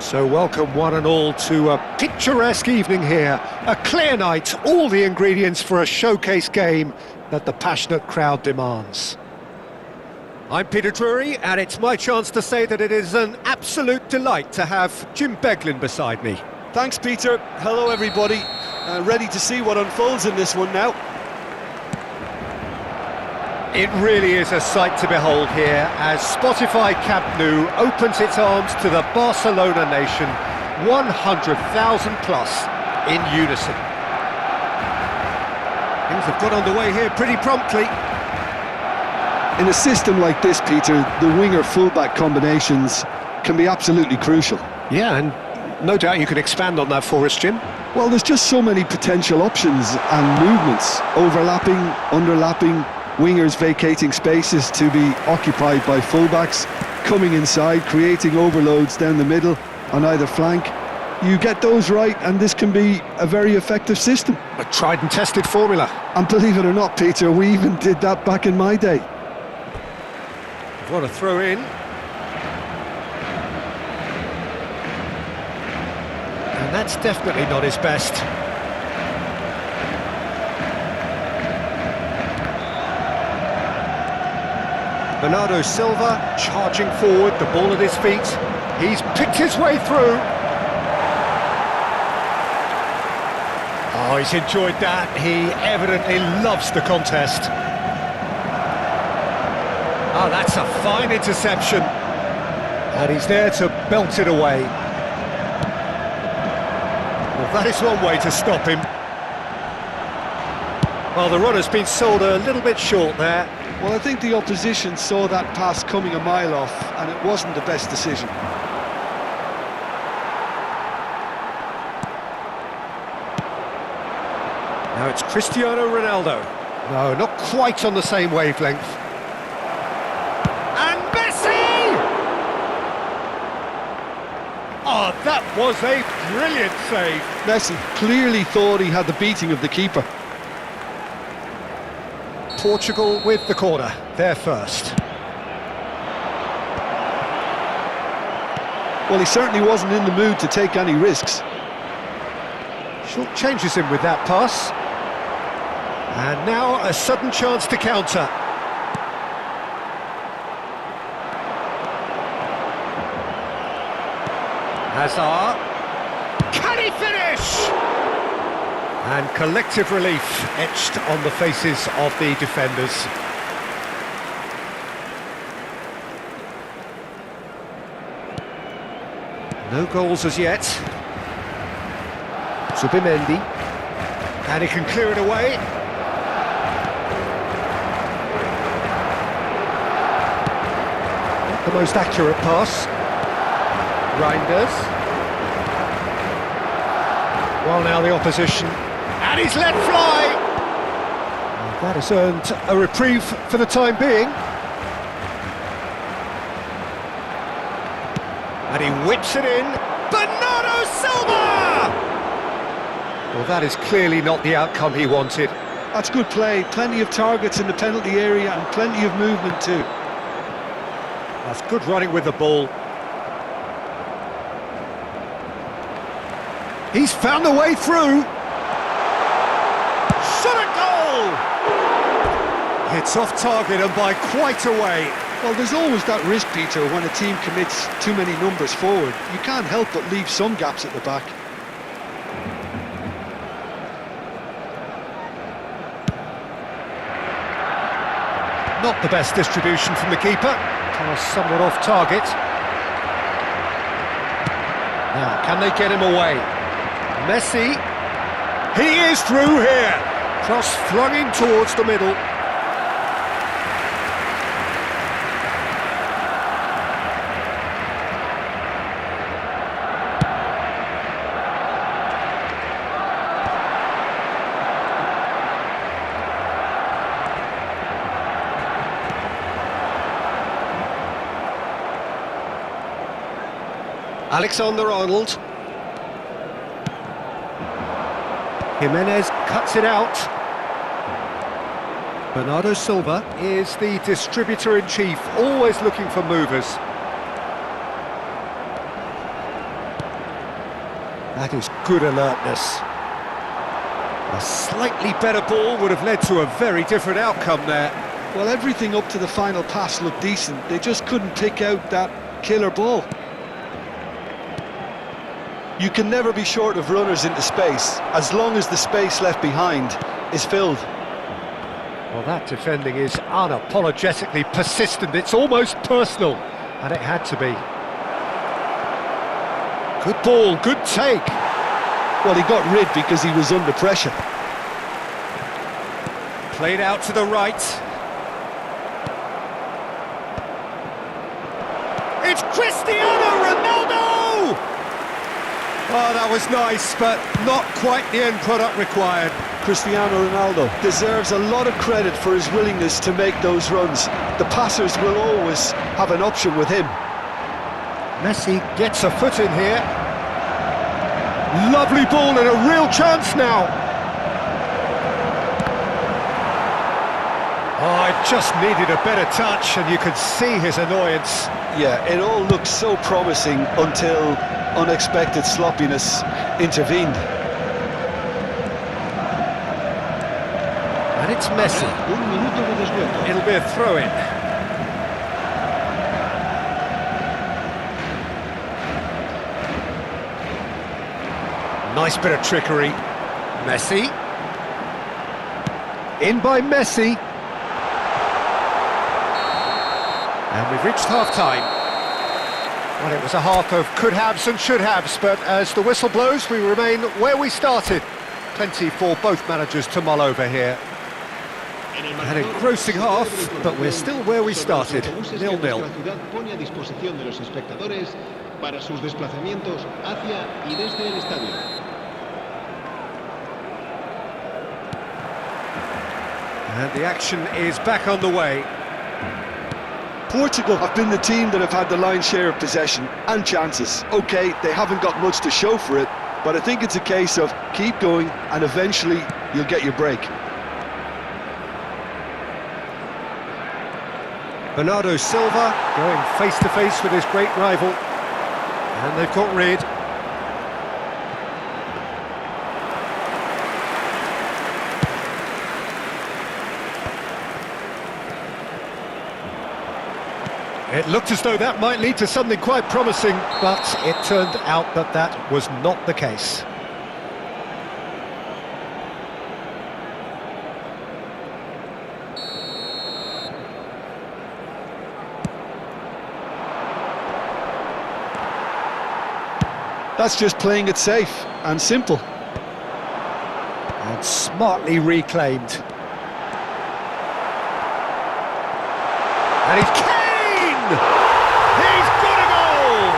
Speaker 1: So welcome one and all to a picturesque evening here. A clear night, all the ingredients for a showcase game that the passionate crowd demands. I'm Peter Drury, and it's my chance to say that it is an absolute delight to have Jim Beglin beside me.
Speaker 2: Thanks, Peter. Hello, everybody. Ready to see what unfolds in this one now.
Speaker 1: It really is a sight to behold here as Spotify Camp Nou opens its arms to the Barcelona nation, 100,000 plus in unison. Things have got underway here pretty promptly.
Speaker 2: In a system like this, Peter, the winger-fullback combinations can be absolutely crucial.
Speaker 1: Yeah, and no doubt you can expand on that for us, Jim.
Speaker 2: Well, there's just so many potential options and movements, overlapping, underlapping, wingers vacating spaces to be occupied by fullbacks, coming inside, creating overloads down the middle on either flank. You get those right and this can be a very effective system.
Speaker 1: A tried and tested formula.
Speaker 2: And believe it or not, Peter, we even did that back in my day.
Speaker 1: What a throw in. And that's definitely not his best. Bernardo Silva charging forward, the ball at his feet. He's picked his way through. Oh, he's enjoyed that. He evidently loves the contest. Oh, that's a fine interception. And he's there to belt it away. Well, that is one way to stop him. Well, the runner's been sold a little bit short there.
Speaker 2: Well, I think the opposition saw that pass coming a mile off, and it wasn't the best decision.
Speaker 1: Now it's Cristiano Ronaldo. No, not quite on the same wavelength. And Messi! Oh, that was a brilliant save.
Speaker 2: Messi clearly thought he had the beating of the keeper.
Speaker 1: Portugal with the corner, they're first.
Speaker 2: Well, he certainly wasn't in the mood to take any risks.
Speaker 1: Short changes him with that pass. And now a sudden chance to counter. Hazard. Can he finish? And collective relief etched on the faces of the defenders. No goals as yet. Zubimendi. And he can clear it away. Not the most accurate pass. Reinders. Well, now the opposition. And he's let fly! And that has earned a reprieve for the time being. And he whips it in. Bernardo Silva! Well, that is clearly not the outcome he wanted.
Speaker 2: That's good play. Plenty of targets in the penalty area and plenty of movement too.
Speaker 1: That's good running with the ball. He's found a way through. Shot at goal! It's off target and by quite a way.
Speaker 2: Well, there's always that risk, Peter, when a team commits too many numbers forward. You can't help but leave some gaps at the back.
Speaker 1: Not the best distribution from the keeper. Pass somewhat off target. Now, can they get him away? Messi. He is through here. Cross flung in towards the middle. Alexander-Arnold. Jimenez cuts it out. Bernardo Silva is the distributor-in-chief, always looking for movers. That is good alertness. A slightly better ball would have led to a very different outcome there.
Speaker 2: Well, everything up to the final pass looked decent. They just couldn't pick out that killer ball. You can never be short of runners into space, as long as the space left behind is filled.
Speaker 1: Well, that defending is unapologetically persistent. It's almost personal, and it had to be. Good ball, good take.
Speaker 2: Well, he got rid because he was under pressure.
Speaker 1: Played out to the right. It's Cristiano Ronaldo! Oh, that was nice, but not quite the end product required.
Speaker 2: Cristiano Ronaldo deserves a lot of credit for his willingness to make those runs. The passers will always have an option with him.
Speaker 1: Messi gets a foot in here. Lovely ball and a real chance now. Oh, it just needed a better touch, and you could see his annoyance.
Speaker 2: Yeah, it all looked so promising until unexpected sloppiness intervened.
Speaker 1: And it's Messi. It'll be a throw-in. Nice bit of trickery. Messi. In by Messi. And we've reached half-time. Well, it was a half of could-haves and should-haves, but as the whistle blows, we remain where we started. Plenty for both managers to mull over here. An engrossing half, but we're still where we started, 0-0. And the action is back on the way.
Speaker 2: Portugal have been the team that have had the lion's share of possession and chances. OK, they haven't got much to show for it, but I think it's a case of keep going and eventually you'll get your break.
Speaker 1: Bernardo Silva going face-to-face with his great rival. And they've got rid. It looked as though that might lead to something quite promising, but it turned out that that was not the case.
Speaker 2: That's just playing it safe and simple.
Speaker 1: And smartly reclaimed. And he's Kane! He's got a goal!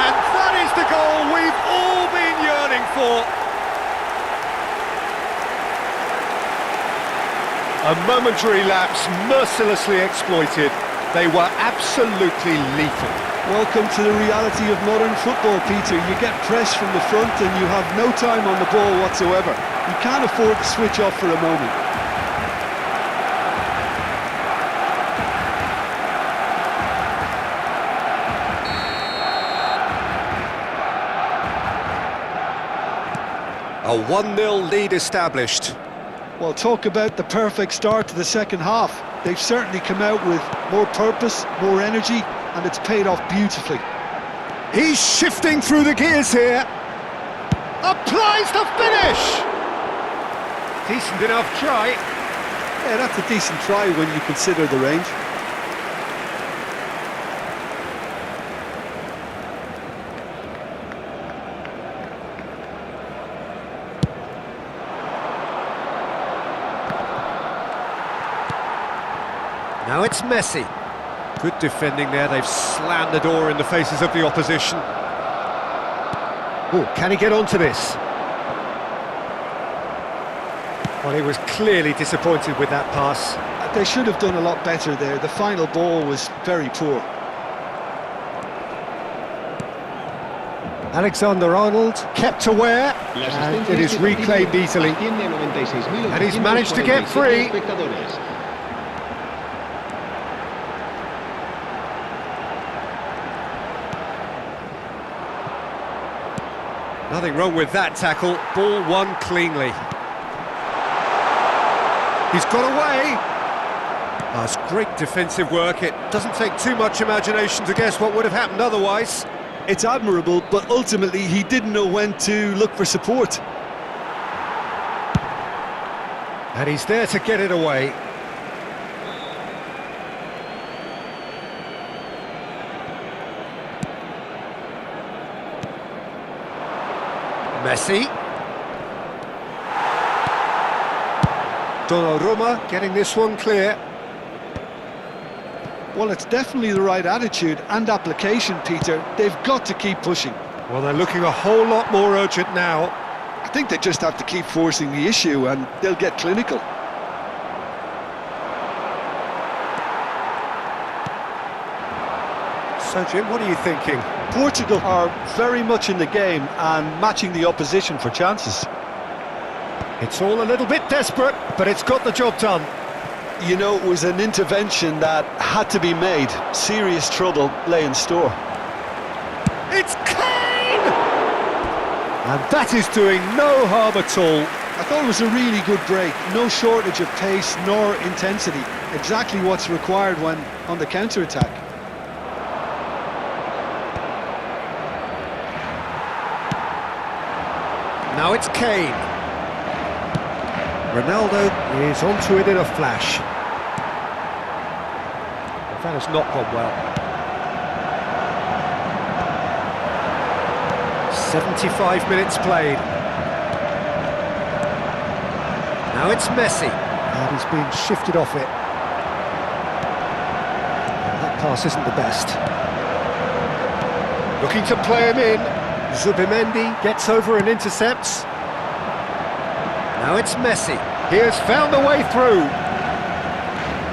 Speaker 1: And that is the goal we've all been yearning for. A momentary lapse mercilessly exploited. They were absolutely lethal.
Speaker 2: Welcome to the reality of modern football, Peter. You get pressed from the front and you have no time on the ball whatsoever. You can't afford to switch off for a moment.
Speaker 1: A 1-0 lead established.
Speaker 2: Well, talk about the perfect start to the second half. They've certainly come out with more purpose, more energy, and it's paid off beautifully.
Speaker 1: He's shifting through the gears here. Applies the finish! Decent enough try.
Speaker 2: Yeah, that's a decent try when you consider the range.
Speaker 1: Now it's Messi. Good defending there, they've slammed the door in the faces of the opposition. Oh, can he get onto this? Well, he was clearly disappointed with that pass.
Speaker 2: They should have done a lot better there. The final ball was very poor.
Speaker 1: Alexander-Arnold kept aware, and it is reclaimed easily. And he's managed to get free. Nothing wrong with that tackle. Ball won cleanly. He's got away. That's great defensive work. It doesn't take too much imagination to guess what would have happened otherwise.
Speaker 2: It's admirable, but ultimately he didn't know when to look for support.
Speaker 1: And he's there to get it away. Messi. Donnarumma getting this one clear.
Speaker 2: Well, it's definitely the right attitude and application, Peter. They've got to keep pushing.
Speaker 1: Well, they're looking a whole lot more urgent now.
Speaker 2: I think they just have to keep forcing the issue and they'll get clinical.
Speaker 1: So, Jim, what are you thinking?
Speaker 2: Portugal are very much in the game and matching the opposition for chances.
Speaker 1: It's all a little bit desperate, but it's got the job done.
Speaker 2: You know, it was an intervention that had to be made. Serious trouble lay in store.
Speaker 1: It's Kane! And that is doing no harm at all.
Speaker 2: I thought it was a really good break. No shortage of pace nor intensity. Exactly what's required when on the counter-attack.
Speaker 1: Now it's Kane. Ronaldo is onto it in a flash. That has not gone well. 75 minutes played. Now it's Messi. And he's been shifted off it. Well, that pass isn't the best. Looking to play him in. Zubimendi gets over and intercepts. Now it's Messi. He has found a way through.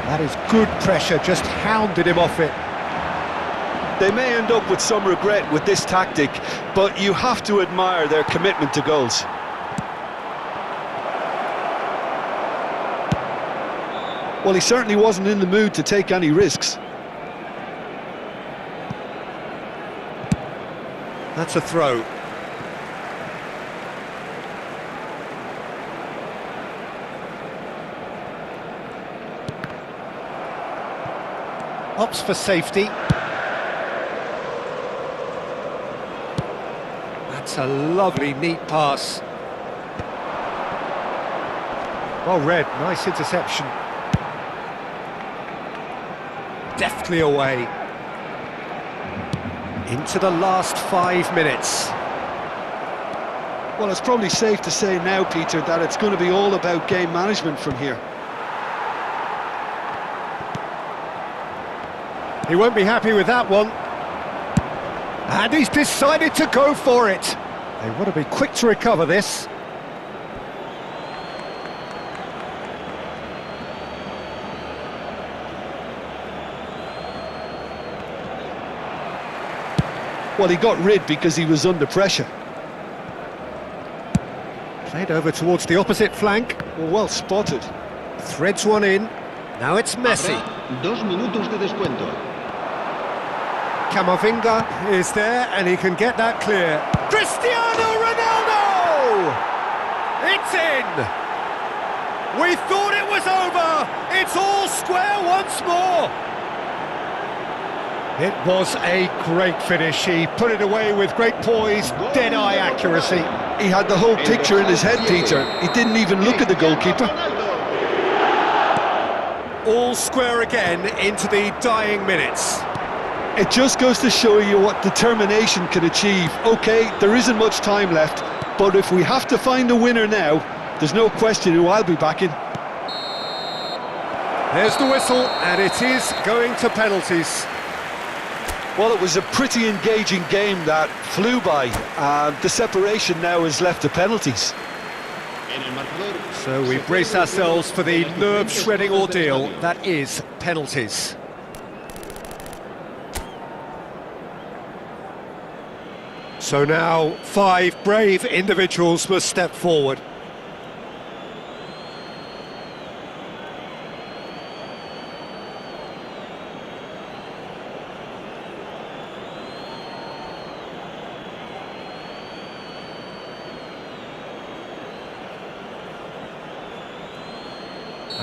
Speaker 1: That is good pressure, just hounded him off it.
Speaker 2: They may end up with some regret with this tactic, but you have to admire their commitment to goals. Well, he certainly wasn't in the mood to take any risks.
Speaker 1: That's a throw. Opts for safety. That's a lovely, neat pass. Well read, nice interception. Deftly away. Into the last 5 minutes.
Speaker 2: Well, it's probably safe to say now, Peter, that it's going to be all about game management from here.
Speaker 1: He won't be happy with that one. And he's decided to go for it. They want to be quick to recover this.
Speaker 2: Well, he got rid because he was under pressure.
Speaker 1: Played over towards the opposite flank.
Speaker 2: Well spotted.
Speaker 1: Threads one in. Now it's Messi.
Speaker 3: 2 minutos de descuento.
Speaker 1: Camavinga is there and he can get that clear. Cristiano Ronaldo! It's in! We thought it was over! It's all square once more! It was a great finish. He put it away with great poise, dead-eye accuracy.
Speaker 2: He had the whole picture in his head, Peter. He didn't even look at the goalkeeper.
Speaker 1: All square again into the dying minutes.
Speaker 2: It just goes to show you what determination can achieve. OK, there isn't much time left, but if we have to find a winner now, there's no question who I'll be backing.
Speaker 1: There's the whistle, and it is going to penalties.
Speaker 2: Well, it was a pretty engaging game that flew by. The separation now is left to penalties.
Speaker 1: So we brace ourselves for the nerve-shredding ordeal that is penalties. So now 5 brave individuals must step forward.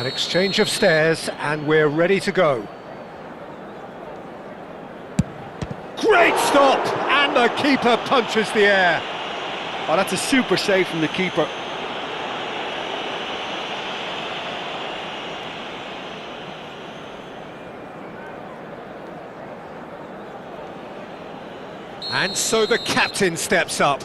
Speaker 1: An exchange of stares, and we're ready to go. Great stop! And the keeper punches the air.
Speaker 2: Oh, that's a super save from the keeper.
Speaker 1: And so the captain steps up.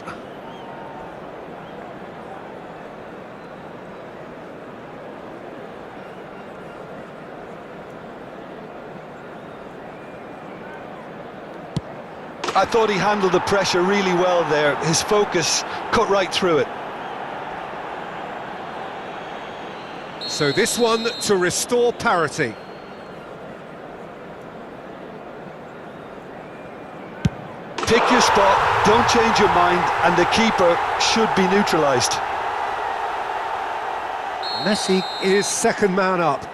Speaker 2: I thought he handled the pressure really well there. His focus cut right through it.
Speaker 1: So this one to restore parity.
Speaker 2: Pick your spot, don't change your mind, and the keeper should be neutralised.
Speaker 1: Messi is second man up.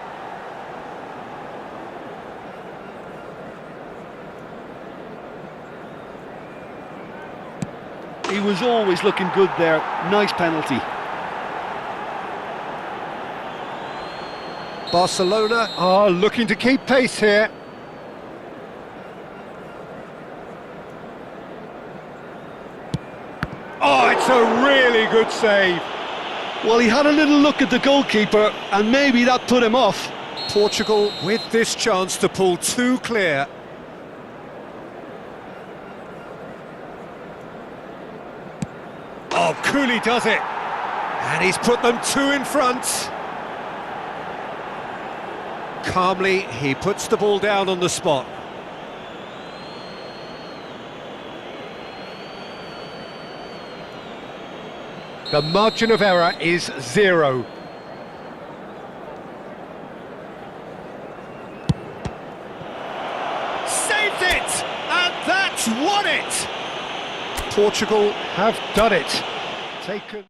Speaker 2: He was always looking good there. Nice penalty.
Speaker 1: Barcelona are looking to keep pace here. Oh, it's a really good save.
Speaker 2: Well, he had a little look at the goalkeeper, and maybe that put him off.
Speaker 1: Portugal with this chance to pull two clear. Oh, Cooley does it. And he's put them two in front. Calmly, he puts the ball down on the spot. The margin of error is 0. Saved it! And that's won it! Portugal have done it. Taken.